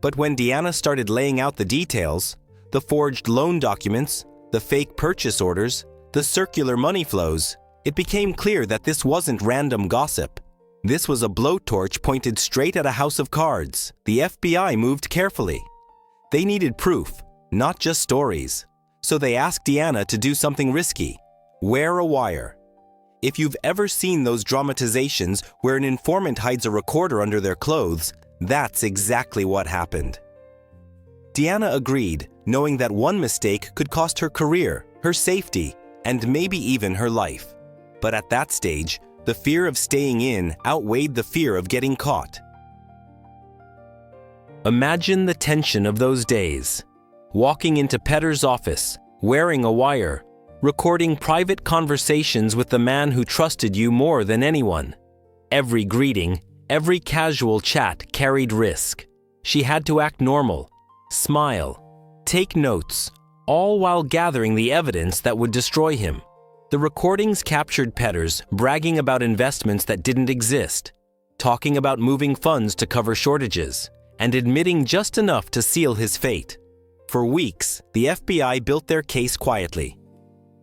But when Deanna started laying out the details, the forged loan documents, the fake purchase orders, the circular money flows, it became clear that this wasn't random gossip. This was a blowtorch pointed straight at a house of cards. The FBI moved carefully. They needed proof, not just stories. So they asked Deanna to do something risky: wear a wire. If you've ever seen those dramatizations where an informant hides a recorder under their clothes, that's exactly what happened. Deanna agreed, knowing that one mistake could cost her career, her safety, and maybe even her life. But at that stage, the fear of staying in outweighed the fear of getting caught. Imagine the tension of those days. Walking into Petters' office, wearing a wire, recording private conversations with the man who trusted you more than anyone. Every greeting, every casual chat carried risk. She had to act normal, smile, take notes, all while gathering the evidence that would destroy him. The recordings captured Petters bragging about investments that didn't exist, talking about moving funds to cover shortages, and admitting just enough to seal his fate. For weeks, the FBI built their case quietly.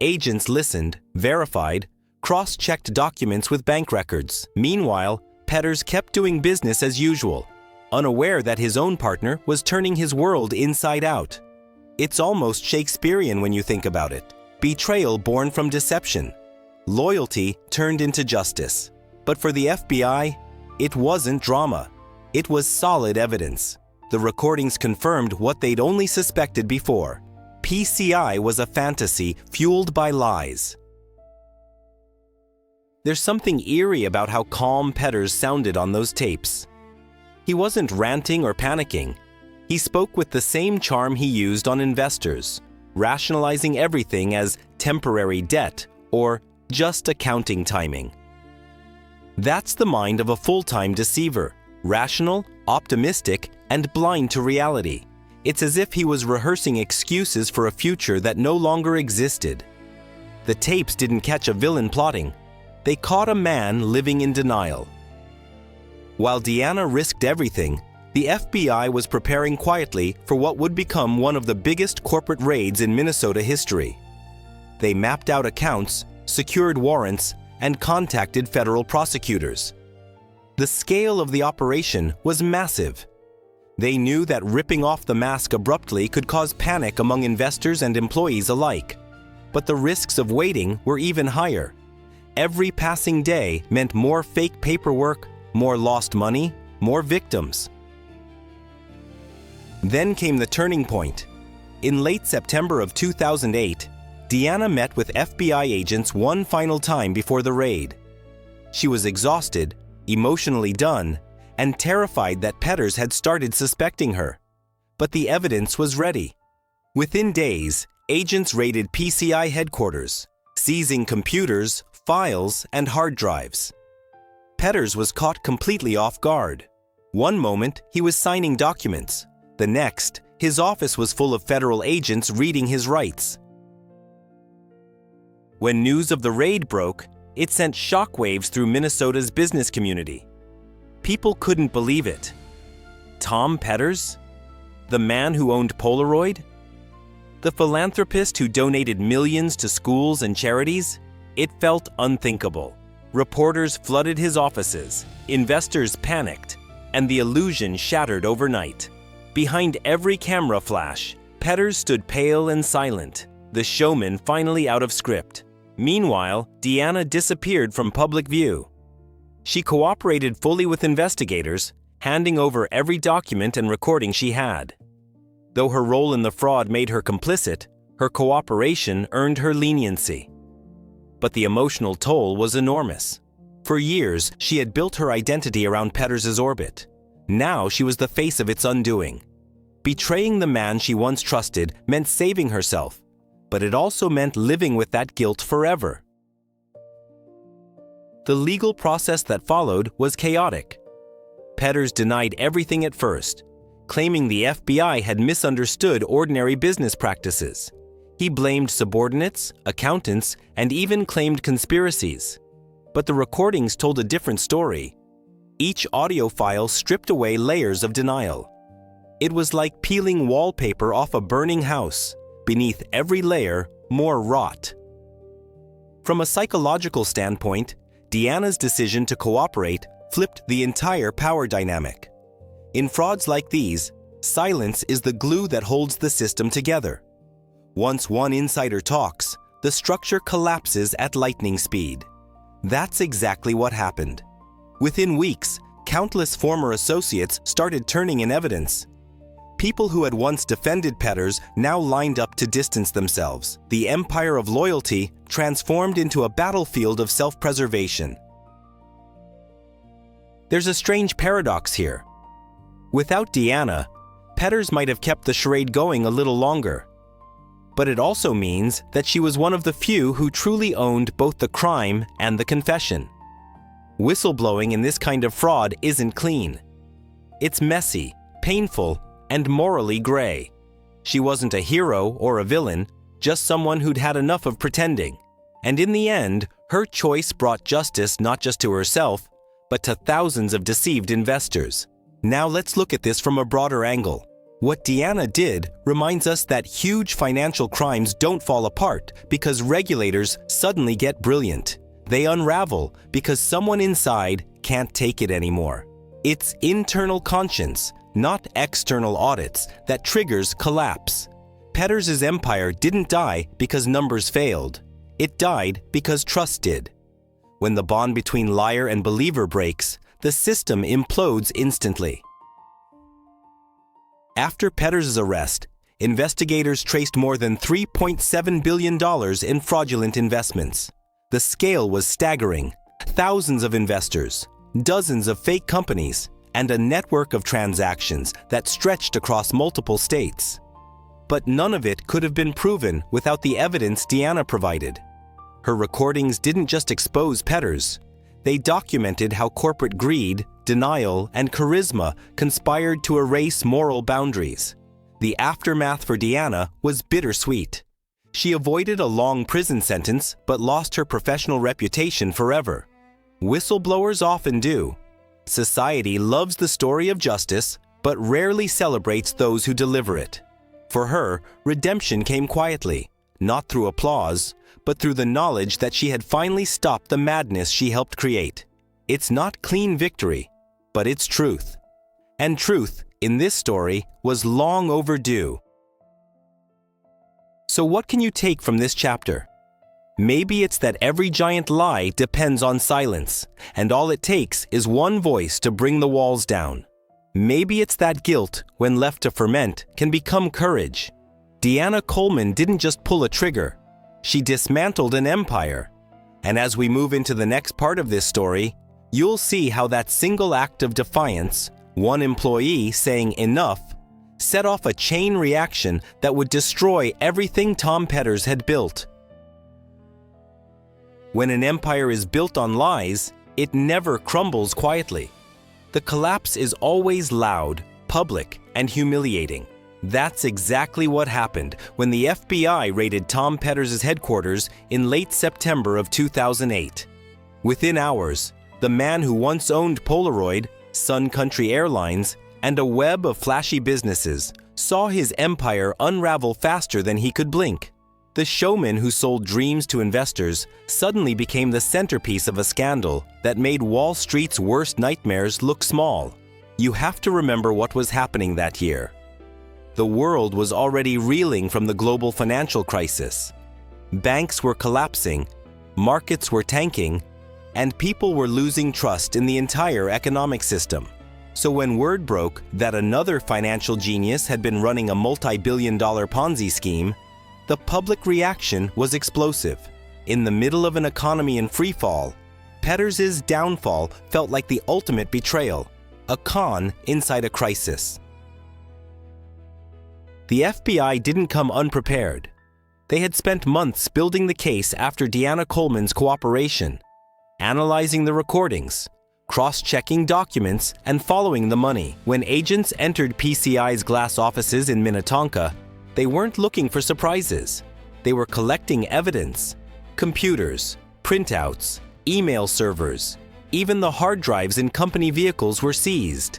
Agents listened, verified, cross-checked documents with bank records. Meanwhile, Petters kept doing business as usual, unaware that his own partner was turning his world inside out. It's almost Shakespearean when you think about it. Betrayal born from deception. Loyalty turned into justice. But for the FBI, it wasn't drama. It was solid evidence. The recordings confirmed what they'd only suspected before. PCI was a fantasy fueled by lies. There's something eerie about how calm Petters sounded on those tapes. He wasn't ranting or panicking. He spoke with the same charm he used on investors, rationalizing everything as temporary debt or just accounting timing. That's the mind of a full-time deceiver, rational, optimistic, and blind to reality. It's as if he was rehearsing excuses for a future that no longer existed. The tapes didn't catch a villain plotting. They caught a man living in denial. While Deanna risked everything, the FBI was preparing quietly for what would become one of the biggest corporate raids in Minnesota history. They mapped out accounts, secured warrants, and contacted federal prosecutors. The scale of the operation was massive. They knew that ripping off the mask abruptly could cause panic among investors and employees alike. But the risks of waiting were even higher. Every passing day meant more fake paperwork, more lost money, more victims. Then came the turning point. In late September of 2008, Deanna met with FBI agents one final time before the raid. She was exhausted, emotionally done, and terrified that Petters had started suspecting her. But the evidence was ready. Within days, agents raided PCI headquarters, seizing computers, files, and hard drives. Petters was caught completely off guard. One moment, he was signing documents. The next, his office was full of federal agents reading his rights. When news of the raid broke, it sent shockwaves through Minnesota's business community. People couldn't believe it. Tom Petters? The man who owned Polaroid? The philanthropist who donated millions to schools and charities? It felt unthinkable. Reporters flooded his offices, investors panicked, and the illusion shattered overnight. Behind every camera flash, Petters stood pale and silent, the showman finally out of script. Meanwhile, Deanna disappeared from public view. She cooperated fully with investigators, handing over every document and recording she had. Though her role in the fraud made her complicit, her cooperation earned her leniency. But the emotional toll was enormous. For years, she had built her identity around Petters' orbit. Now she was the face of its undoing. Betraying the man she once trusted meant saving herself, but it also meant living with that guilt forever. The legal process that followed was chaotic. Petters denied everything at first, claiming the FBI had misunderstood ordinary business practices. He blamed subordinates, accountants, and even claimed conspiracies. But the recordings told a different story. Each audio file stripped away layers of denial. It was like peeling wallpaper off a burning house. Beneath every layer, more rot. From a psychological standpoint, Deanna's decision to cooperate flipped the entire power dynamic. In frauds like these, silence is the glue that holds the system together. Once one insider talks, the structure collapses at lightning speed. That's exactly what happened. Within weeks, countless former associates started turning in evidence. People who had once defended Petters now lined up to distance themselves. The empire of loyalty transformed into a battlefield of self-preservation. There's a strange paradox here. Without Deanna, Petters might have kept the charade going a little longer. But it also means that she was one of the few who truly owned both the crime and the confession. Whistleblowing in this kind of fraud isn't clean. It's messy, painful, and morally gray. She wasn't a hero or a villain, just someone who'd had enough of pretending. And in the end, her choice brought justice not just to herself, but to thousands of deceived investors. Now let's look at this from a broader angle. What Deanna did reminds us that huge financial crimes don't fall apart because regulators suddenly get brilliant. They unravel because someone inside can't take it anymore. It's internal conscience, not external audits, that triggers collapse. Petters' empire didn't die because numbers failed. It died because trust did. When the bond between liar and believer breaks, the system implodes instantly. After Petters' arrest, investigators traced more than $3.7 billion in fraudulent investments. The scale was staggering. Thousands of investors, dozens of fake companies, and a network of transactions that stretched across multiple states. But none of it could have been proven without the evidence Deanna provided. Her recordings didn't just expose Petters. They documented how corporate greed, denial, and charisma conspired to erase moral boundaries. The aftermath for Deanna was bittersweet. She avoided a long prison sentence but lost her professional reputation forever. Whistleblowers often do. Society loves the story of justice but rarely celebrates those who deliver it. For her, redemption came quietly, not through applause, but through the knowledge that she had finally stopped the madness she helped create. It's not clean victory, but it's truth. And truth, in this story, was long overdue. So what can you take from this chapter? Maybe it's that every giant lie depends on silence, and all it takes is one voice to bring the walls down. Maybe it's that guilt, when left to ferment, can become courage. Deanna Coleman didn't just pull a trigger. She dismantled an empire. And as we move into the next part of this story, you'll see how that single act of defiance, one employee saying enough, set off a chain reaction that would destroy everything Tom Petters had built. When an empire is built on lies, it never crumbles quietly. The collapse is always loud, public, and humiliating. That's exactly what happened when the FBI raided Tom Petters' headquarters in late September of 2008. Within hours, the man who once owned Polaroid, Country Airlines, and a web of flashy businesses saw his empire unravel faster than he could blink. The showman who sold dreams to investors suddenly became the centerpiece of a scandal that made Wall Street's worst nightmares look small. You have to remember what was happening that year. The world was already reeling from the global financial crisis. Banks were collapsing, markets were tanking, and people were losing trust in the entire economic system. So when word broke that another financial genius had been running a multi-billion-dollar Ponzi scheme, the public reaction was explosive. In the middle of an economy in freefall, Petters' downfall felt like the ultimate betrayal, a con inside a crisis. The FBI didn't come unprepared. They had spent months building the case after Deanna Coleman's cooperation, analyzing the recordings, cross-checking documents, and following the money. When agents entered PCI's glass offices in Minnetonka, they weren't looking for surprises. They were collecting evidence. Computers, printouts, email servers, even the hard drives in company vehicles were seized.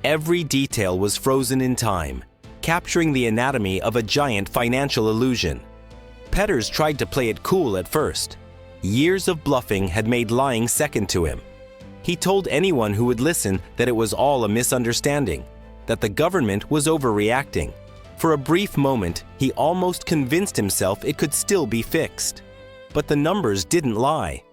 Every detail was frozen in time, capturing the anatomy of a giant financial illusion. Petters tried to play it cool at first. Years of bluffing had made lying second to him. He told anyone who would listen that it was all a misunderstanding, that the government was overreacting. For a brief moment, he almost convinced himself it could still be fixed. But the numbers didn't lie.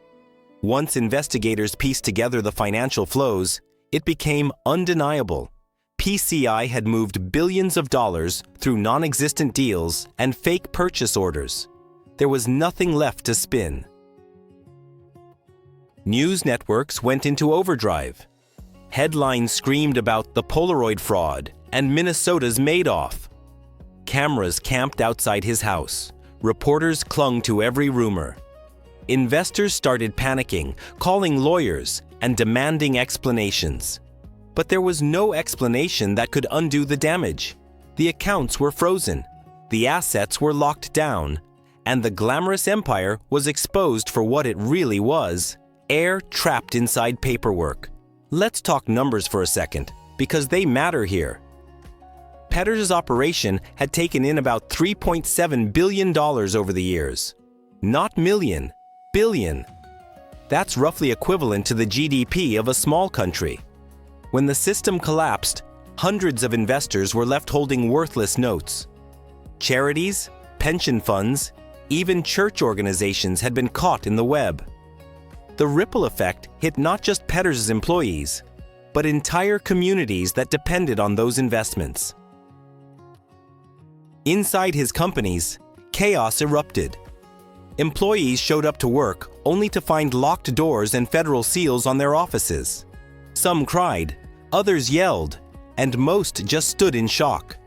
Once investigators pieced together the financial flows, it became undeniable. PCI had moved billions of dollars through non-existent deals and fake purchase orders. There was nothing left to spin. News networks went into overdrive. Headlines screamed about the Polaroid fraud and Minnesota's Madoff. Cameras camped outside his house. Reporters clung to every rumor. Investors started panicking, calling lawyers, and demanding explanations. But there was no explanation that could undo the damage. The accounts were frozen, the assets were locked down, and the glamorous empire was exposed for what it really was: air trapped inside paperwork. Let's talk numbers for a second, because they matter here. Petters' operation had taken in about $3.7 billion over the years. Not million, billion. That's roughly equivalent to the GDP of a small country. When the system collapsed, hundreds of investors were left holding worthless notes. Charities, pension funds, even church organizations had been caught in the web. The ripple effect hit not just Petters' employees, but entire communities that depended on those investments. Inside his companies, chaos erupted. Employees showed up to work only to find locked doors and federal seals on their offices. Some cried, others yelled, and most just stood in shock.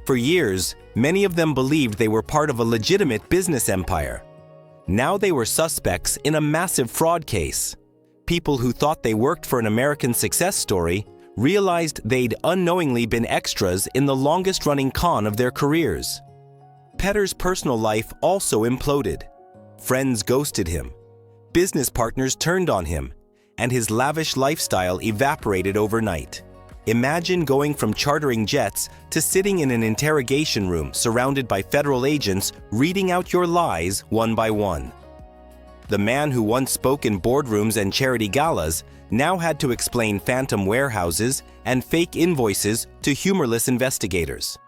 For years, many of them believed they were part of a legitimate business empire. Now they were suspects in a massive fraud case. People who thought they worked for an American success story realized they'd unknowingly been extras in the longest-running con of their careers. Petters' personal life also imploded. Friends ghosted him. Business partners turned on him, and his lavish lifestyle evaporated overnight. Imagine going from chartering jets to sitting in an interrogation room surrounded by federal agents reading out your lies one by one. The man who once spoke in boardrooms and charity galas now had to explain phantom warehouses and fake invoices to humorless investigators.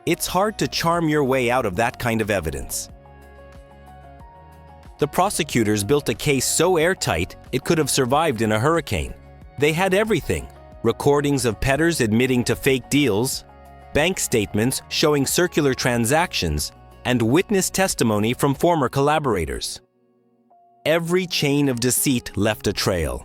It's hard to charm your way out of that kind of evidence. The prosecutors built a case so airtight it could have survived in a hurricane. They had everything: recordings of Petters admitting to fake deals, bank statements showing circular transactions, and witness testimony from former collaborators. Every chain of deceit left a trail,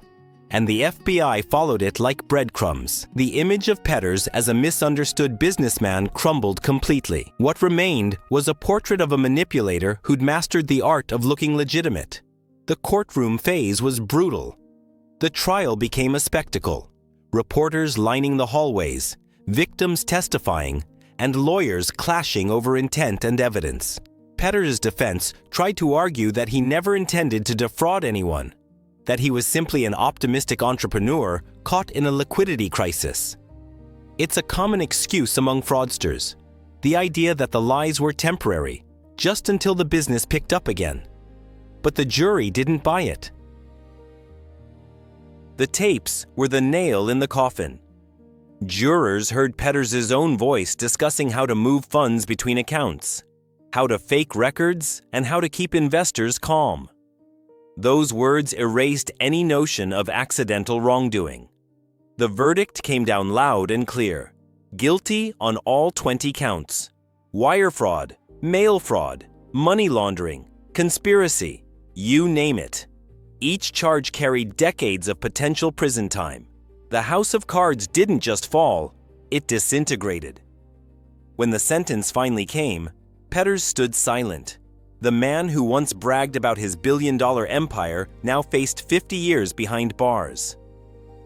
and the FBI followed it like breadcrumbs. The image of Petters as a misunderstood businessman crumbled completely. What remained was a portrait of a manipulator who'd mastered the art of looking legitimate. The courtroom phase was brutal. The trial became a spectacle. Reporters lining the hallways, victims testifying, and lawyers clashing over intent and evidence. Petters' defense tried to argue that he never intended to defraud anyone, that he was simply an optimistic entrepreneur caught in a liquidity crisis. It's a common excuse among fraudsters, the idea that the lies were temporary, just until the business picked up again. But the jury didn't buy it. The tapes were the nail in the coffin. Jurors heard Petters' own voice discussing how to move funds between accounts, how to fake records, and how to keep investors calm. Those words erased any notion of accidental wrongdoing. The verdict came down loud and clear: guilty on all 20 counts. Wire fraud, mail fraud, money laundering, conspiracy, you name it. Each charge carried decades of potential prison time. The house of cards didn't just fall, it disintegrated. When the sentence finally came, Petters stood silent. The man who once bragged about his billion-dollar empire now faced 50 years behind bars.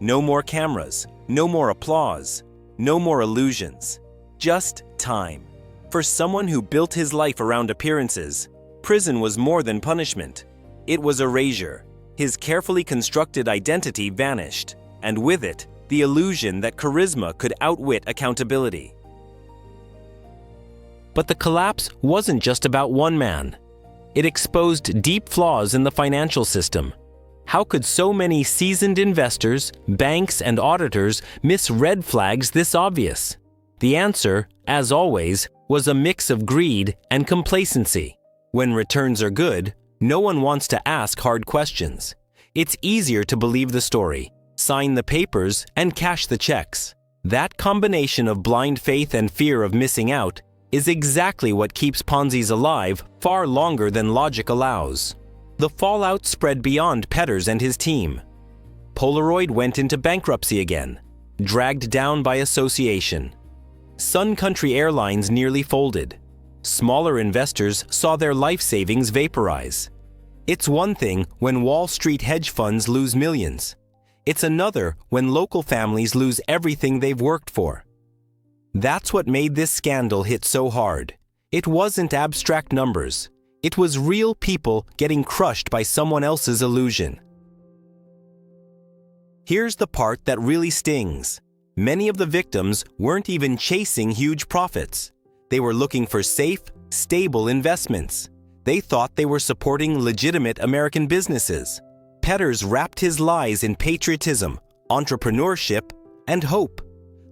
No more cameras, no more applause, no more illusions. Just time. For someone who built his life around appearances, prison was more than punishment. It was erasure. His carefully constructed identity vanished, and with it, the illusion that charisma could outwit accountability. But the collapse wasn't just about one man. It exposed deep flaws in the financial system. How could so many seasoned investors, banks, and auditors miss red flags this obvious? The answer, as always, was a mix of greed and complacency. When returns are good, no one wants to ask hard questions. It's easier to believe the story, sign the papers, and cash the checks. That combination of blind faith and fear of missing out is exactly what keeps Ponzi's alive far longer than logic allows. The fallout spread beyond Petters and his team. Polaroid went into bankruptcy again, dragged down by association. Country Airlines nearly folded. Smaller investors saw their life savings vaporize. It's one thing when Wall Street hedge funds lose millions. It's another when local families lose everything they've worked for. That's what made this scandal hit so hard. It wasn't abstract numbers. It was real people getting crushed by someone else's illusion. Here's the part that really stings. Many of the victims weren't even chasing huge profits. They were looking for safe, stable investments. They thought they were supporting legitimate American businesses. Petters wrapped his lies in patriotism, entrepreneurship, and hope,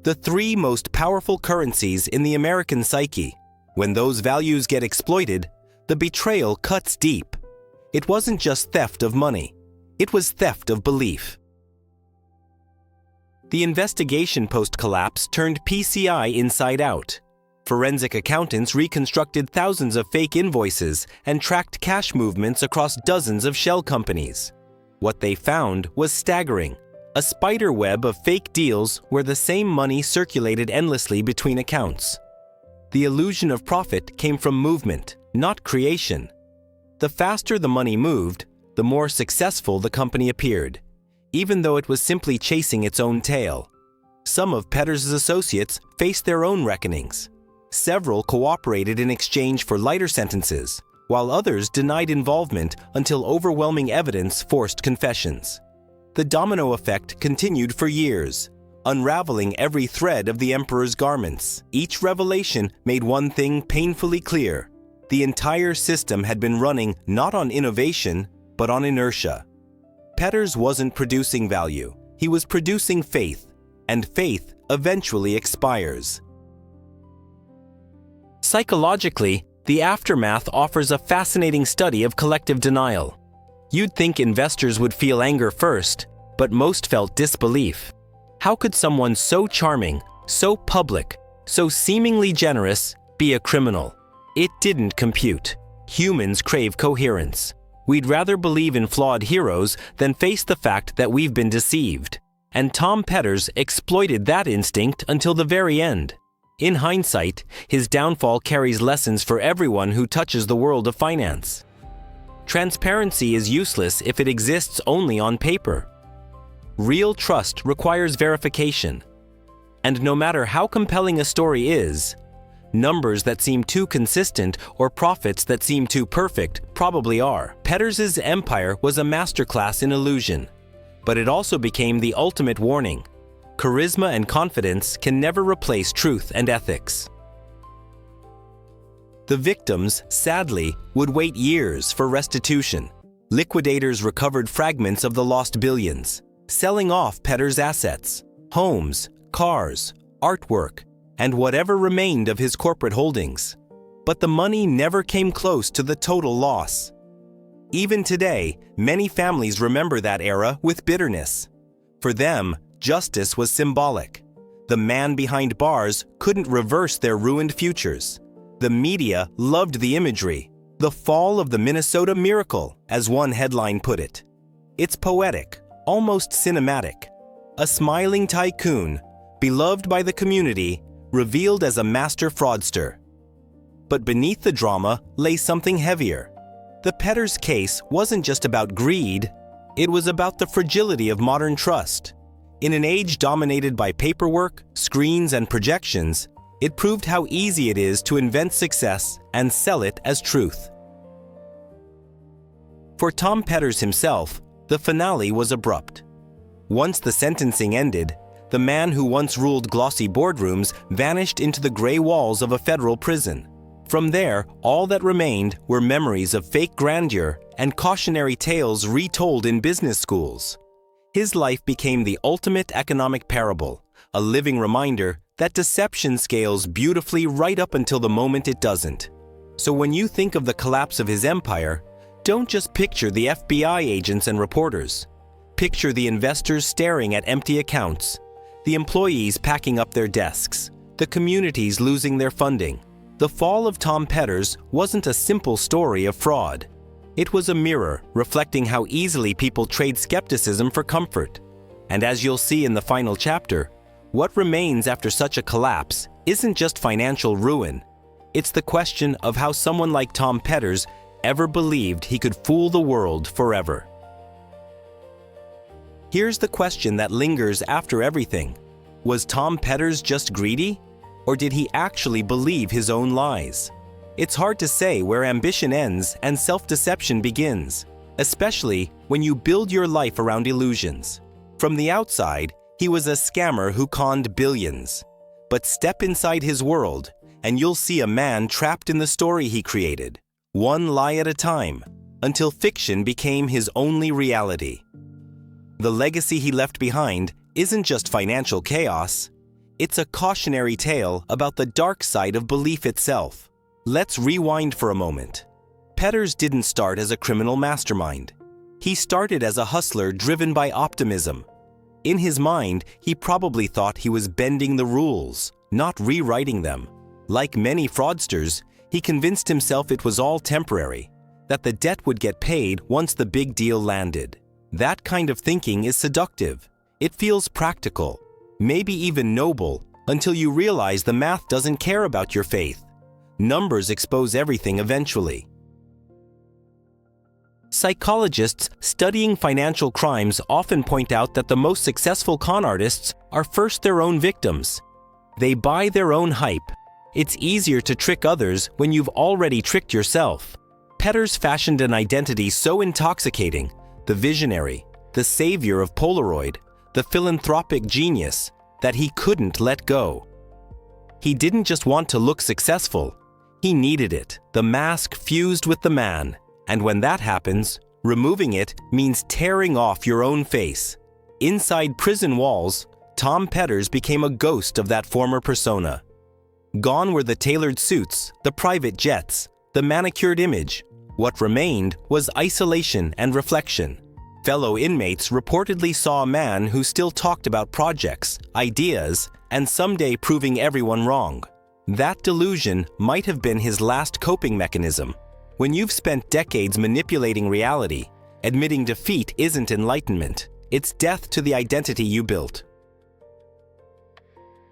the three most powerful currencies in the American psyche. When those values get exploited, the betrayal cuts deep. It wasn't just theft of money. It was theft of belief. The investigation post-collapse turned PCI inside out. Forensic accountants reconstructed thousands of fake invoices and tracked cash movements across dozens of shell companies. What they found was staggering: a spider web of fake deals where the same money circulated endlessly between accounts. The illusion of profit came from movement, not creation. The faster the money moved, the more successful the company appeared, even though it was simply chasing its own tail. Some of Petters' associates faced their own reckonings. Several cooperated in exchange for lighter sentences, while others denied involvement until overwhelming evidence forced confessions. The domino effect continued for years, unraveling every thread of the emperor's garments. Each revelation made one thing painfully clear: the entire system had been running not on innovation, but on inertia. Petters wasn't producing value, he was producing faith, and faith eventually expires. Psychologically, the aftermath offers a fascinating study of collective denial. You'd think investors would feel anger first, but most felt disbelief. How could someone so charming, so public, so seemingly generous be a criminal? It didn't compute. Humans crave coherence. We'd rather believe in flawed heroes than face the fact that we've been deceived. And Tom Petters exploited that instinct until the very end. In hindsight, his downfall carries lessons for everyone who touches the world of finance. Transparency is useless if it exists only on paper. Real trust requires verification. And no matter how compelling a story is, numbers that seem too consistent or profits that seem too perfect probably are. Petters' empire was a masterclass in illusion, but it also became the ultimate warning. Charisma and confidence can never replace truth and ethics. The victims, sadly, would wait years for restitution. Liquidators recovered fragments of the lost billions, selling off Petters' assets, homes, cars, artwork, and whatever remained of his corporate holdings. But the money never came close to the total loss. Even today, many families remember that era with bitterness. For them, justice was symbolic. The man behind bars couldn't reverse their ruined futures. The media loved the imagery. The fall of the Minnesota Miracle, as one headline put it. It's poetic, almost cinematic. A smiling tycoon, beloved by the community, revealed as a master fraudster. But beneath the drama lay something heavier. The Petters case wasn't just about greed, it was about the fragility of modern trust. In an age dominated by paperwork, screens, and projections, it proved how easy it is to invent success and sell it as truth. For Tom Petters himself, the finale was abrupt. Once the sentencing ended, the man who once ruled glossy boardrooms vanished into the gray walls of a federal prison. From there, all that remained were memories of fake grandeur and cautionary tales retold in business schools. His life became the ultimate economic parable, a living reminder that deception scales beautifully right up until the moment it doesn't. So when you think of the collapse of his empire, don't just picture the FBI agents and reporters. Picture the investors staring at empty accounts, the employees packing up their desks, the communities losing their funding. The fall of Tom Petters wasn't a simple story of fraud. It was a mirror reflecting how easily people trade skepticism for comfort. And as you'll see in the final chapter, what remains after such a collapse isn't just financial ruin. It's the question of how someone like Tom Petters ever believed he could fool the world forever. Here's the question that lingers after everything. Was Tom Petters just greedy? Or did he actually believe his own lies? It's hard to say where ambition ends and self-deception begins, especially when you build your life around illusions. From the outside, He was a scammer who conned billions. But step inside his world, and you'll see a man trapped in the story he created, one lie at a time, until fiction became his only reality. The legacy he left behind isn't just financial chaos. It's a cautionary tale about the dark side of belief itself. Let's rewind for a moment. Petters didn't start as a criminal mastermind. He started as a hustler driven by optimism. In his mind, he probably thought he was bending the rules, not rewriting them. Like many fraudsters, he convinced himself it was all temporary, that the debt would get paid once the big deal landed. That kind of thinking is seductive. It feels practical, maybe even noble, until you realize the math doesn't care about your faith. Numbers expose everything eventually. Psychologists studying financial crimes often point out that the most successful con artists are first their own victims. They buy their own hype. It's easier to trick others when you've already tricked yourself. Petters fashioned an identity so intoxicating, the visionary, the savior of Polaroid, the philanthropic genius, that he couldn't let go. He didn't just want to look successful. He needed it. The mask fused with the man. And when that happens, removing it means tearing off your own face. Inside prison walls, Tom Petters became a ghost of that former persona. Gone were the tailored suits, the private jets, the manicured image. What remained was isolation and reflection. Fellow inmates reportedly saw a man who still talked about projects, ideas, and someday proving everyone wrong. That delusion might have been his last coping mechanism. When you've spent decades manipulating reality, admitting defeat isn't enlightenment. It's death to the identity you built.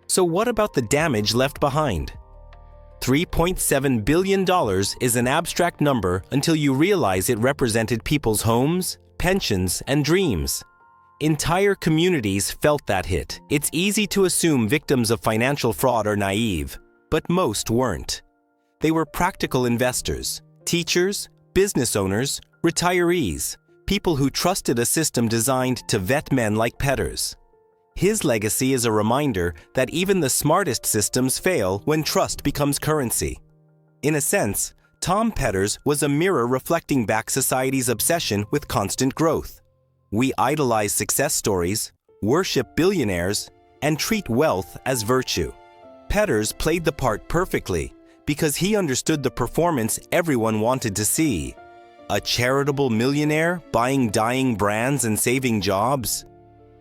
So what about the damage left behind? $3.7 billion is an abstract number until you realize it represented people's homes, pensions, and dreams. Entire communities felt that hit. It's easy to assume victims of financial fraud are naive, but most weren't. They were practical investors, teachers, business owners, retirees, people who trusted a system designed to vet men like Petters. His legacy is a reminder that even the smartest systems fail when trust becomes currency. In a sense, Tom Petters was a mirror reflecting back society's obsession with constant growth. We idolize success stories, worship billionaires, and treat wealth as virtue. Petters played the part perfectly because he understood the performance everyone wanted to see. A charitable millionaire buying dying brands and saving jobs?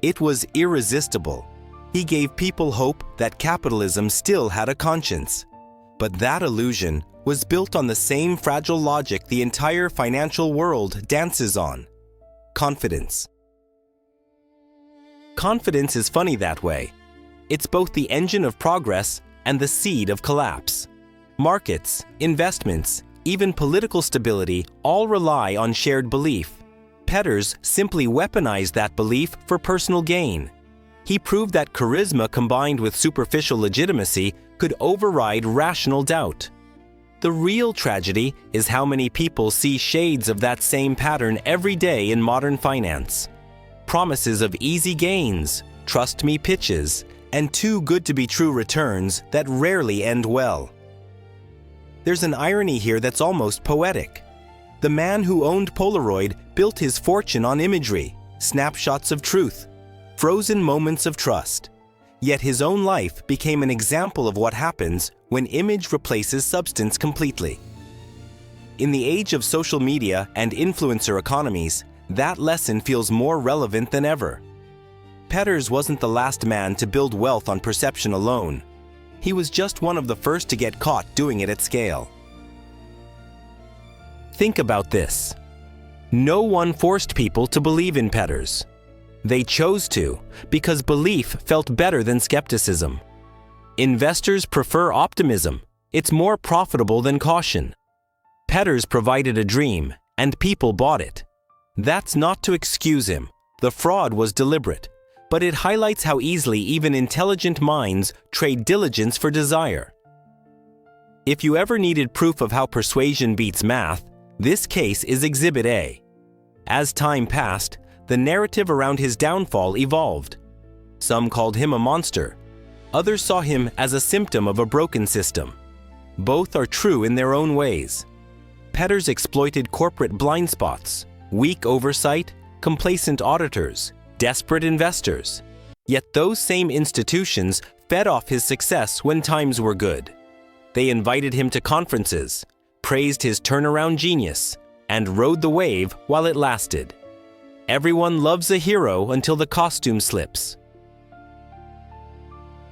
It was irresistible. He gave people hope that capitalism still had a conscience. But that illusion was built on the same fragile logic the entire financial world dances on: confidence. Confidence is funny that way. It's both the engine of progress and the seed of collapse. Markets, investments, even political stability all rely on shared belief. Petters simply weaponized that belief for personal gain. He proved that charisma combined with superficial legitimacy could override rational doubt. The real tragedy is how many people see shades of that same pattern every day in modern finance. Promises of easy gains, trust me pitches, and too good to be true returns that rarely end well. There's an irony here that's almost poetic. The man who owned Polaroid built his fortune on imagery, snapshots of truth, frozen moments of trust. Yet his own life became an example of what happens when image replaces substance completely. In the age of social media and influencer economies, that lesson feels more relevant than ever. Petters wasn't the last man to build wealth on perception alone. He was just one of the first to get caught doing it at scale. Think about this. No one forced people to believe in Petters. They chose to because belief felt better than skepticism. Investors prefer optimism. It's more profitable than caution. Petters provided a dream, and people bought it. That's not to excuse him. The fraud was deliberate, but it highlights how easily even intelligent minds trade diligence for desire. If you ever needed proof of how persuasion beats math, this case is Exhibit A. As time passed, the narrative around his downfall evolved. Some called him a monster. Others saw him as a symptom of a broken system. Both are true in their own ways. Petters exploited corporate blind spots, weak oversight, complacent auditors, desperate investors. Yet those same institutions fed off his success when times were good. They invited him to conferences, praised his turnaround genius, and rode the wave while it lasted. Everyone loves a hero until the costume slips.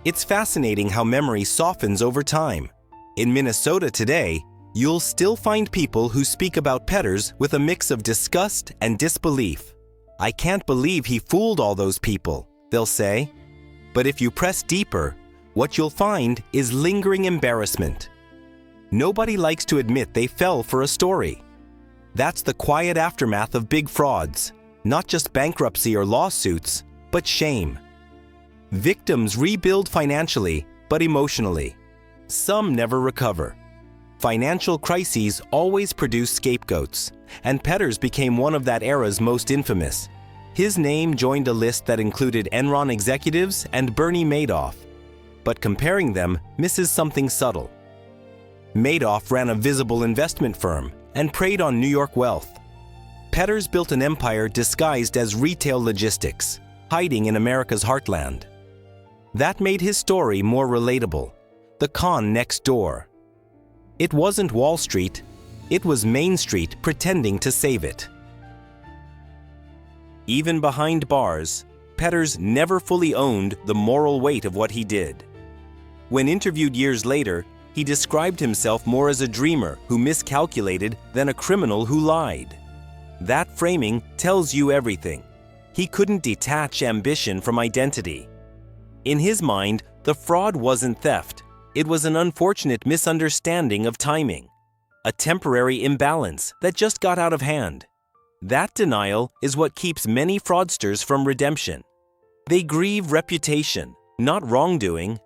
It's fascinating how memory softens over time. In Minnesota today, you'll still find people who speak about Petters with a mix of disgust and disbelief. "I can't believe he fooled all those people," they'll say. But if you press deeper, what you'll find is lingering embarrassment. Nobody likes to admit they fell for a story. That's the quiet aftermath of big frauds, not just bankruptcy or lawsuits, but shame. Victims rebuild financially, but emotionally. Some never recover. Financial crises always produce scapegoats, and Petters became one of that era's most infamous. His name joined a list that included Enron executives and Bernie Madoff. But comparing them misses something subtle. Madoff ran a visible investment firm and preyed on New York wealth. Petters built an empire disguised as retail logistics, hiding in America's heartland. That made his story more relatable. The con next door. It wasn't Wall Street, it was Main Street pretending to save it. Even behind bars, Petters never fully owned the moral weight of what he did. When interviewed years later, he described himself more as a dreamer who miscalculated than a criminal who lied. That framing tells you everything. He couldn't detach ambition from identity. In his mind, the fraud wasn't theft. It was an unfortunate misunderstanding of timing, a temporary imbalance that just got out of hand. That denial is what keeps many fraudsters from redemption. They grieve reputation, not wrongdoing.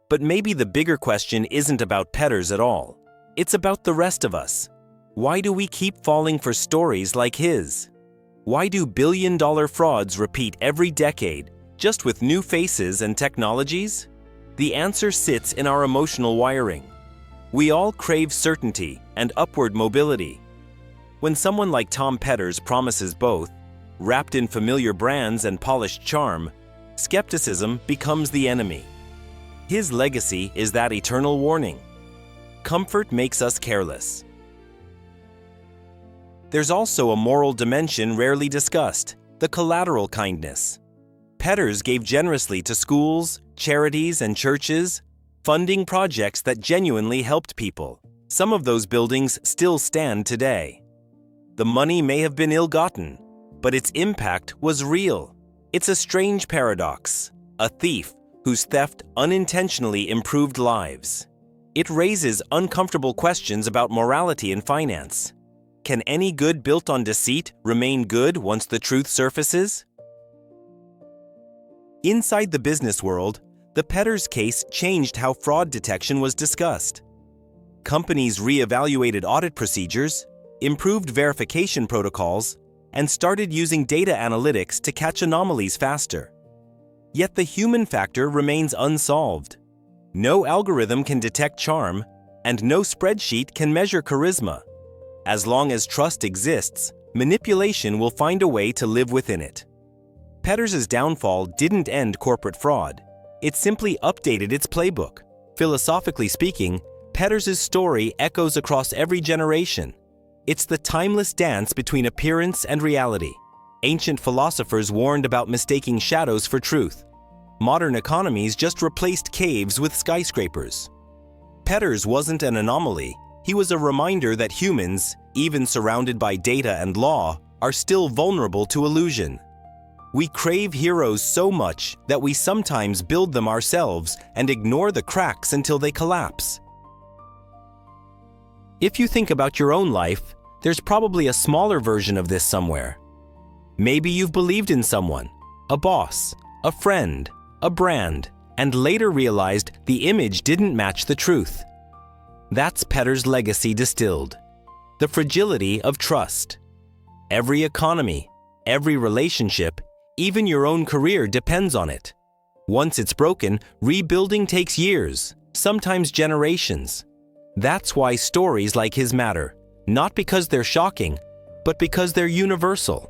But maybe the bigger question isn't about Petters at all. It's about the rest of us. Why do we keep falling for stories like his? Why do billion-dollar frauds repeat every decade, just with new faces and technologies? The answer sits in our emotional wiring. We all crave certainty and upward mobility. When someone like Tom Petters promises both, wrapped in familiar brands and polished charm, skepticism becomes the enemy. His legacy is that eternal warning. Comfort makes us careless. There's also a moral dimension rarely discussed, the collateral kindness. Petters gave generously to schools, charities, and churches, funding projects that genuinely helped people. Some of those buildings still stand today. The money may have been ill-gotten, but its impact was real. It's a strange paradox, a thief whose theft unintentionally improved lives. It raises uncomfortable questions about morality and finance. Can any good built on deceit remain good once the truth surfaces? Inside the business world, the Petters case changed how fraud detection was discussed. Companies reevaluated audit procedures, improved verification protocols, and started using data analytics to catch anomalies faster. Yet the human factor remains unsolved. No algorithm can detect charm, and no spreadsheet can measure charisma. As long as trust exists, manipulation will find a way to live within it. Petters' downfall didn't end corporate fraud. It simply updated its playbook. Philosophically speaking, Petters' story echoes across every generation. It's the timeless dance between appearance and reality. Ancient philosophers warned about mistaking shadows for truth. Modern economies just replaced caves with skyscrapers. Petters wasn't an anomaly. He was a reminder that humans, even surrounded by data and law, are still vulnerable to illusion. We crave heroes so much that we sometimes build them ourselves and ignore the cracks until they collapse. If you think about your own life, there's probably a smaller version of this somewhere. Maybe you've believed in someone, a boss, a friend, a brand, and later realized the image didn't match the truth. That's Petters' legacy distilled. The fragility of trust. Every economy, every relationship, even your own career depends on it. Once it's broken, rebuilding takes years, sometimes generations. That's why stories like his matter, not because they're shocking, but because they're universal.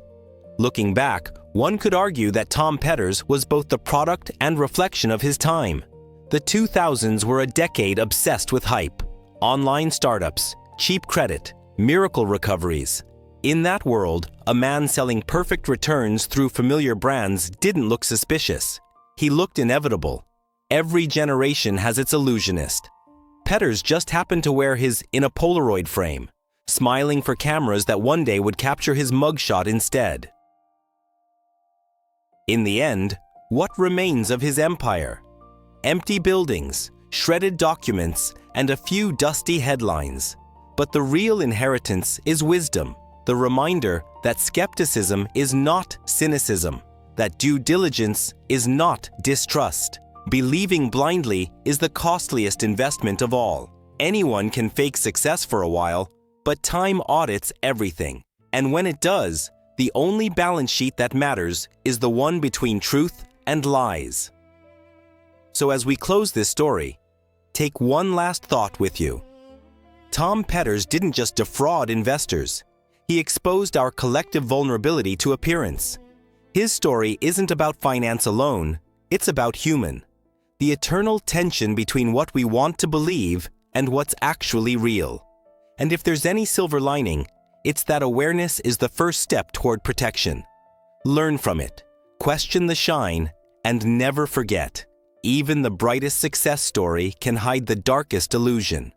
Looking back, one could argue that Tom Petters was both the product and reflection of his time. The 2000s were a decade obsessed with hype, online startups, cheap credit, miracle recoveries. In that world, a man selling perfect returns through familiar brands didn't look suspicious. He looked inevitable. Every generation has its illusionist. Petters just happened to wear his in a Polaroid frame, smiling for cameras that one day would capture his mugshot instead. In the end, what remains of his empire? Empty buildings, shredded documents, and a few dusty headlines. But the real inheritance is wisdom, the reminder that skepticism is not cynicism, that due diligence is not distrust. Believing blindly is the costliest investment of all. Anyone can fake success for a while, but time audits everything. And when it does, the only balance sheet that matters is the one between truth and lies. So as we close this story, take one last thought with you. Tom Petters didn't just defraud investors. He exposed our collective vulnerability to appearance. His story isn't about finance alone, it's about human. The eternal tension between what we want to believe and what's actually real. And if there's any silver lining, it's that awareness is the first step toward protection. Learn from it, question the shine, and never forget, even the brightest success story can hide the darkest illusion.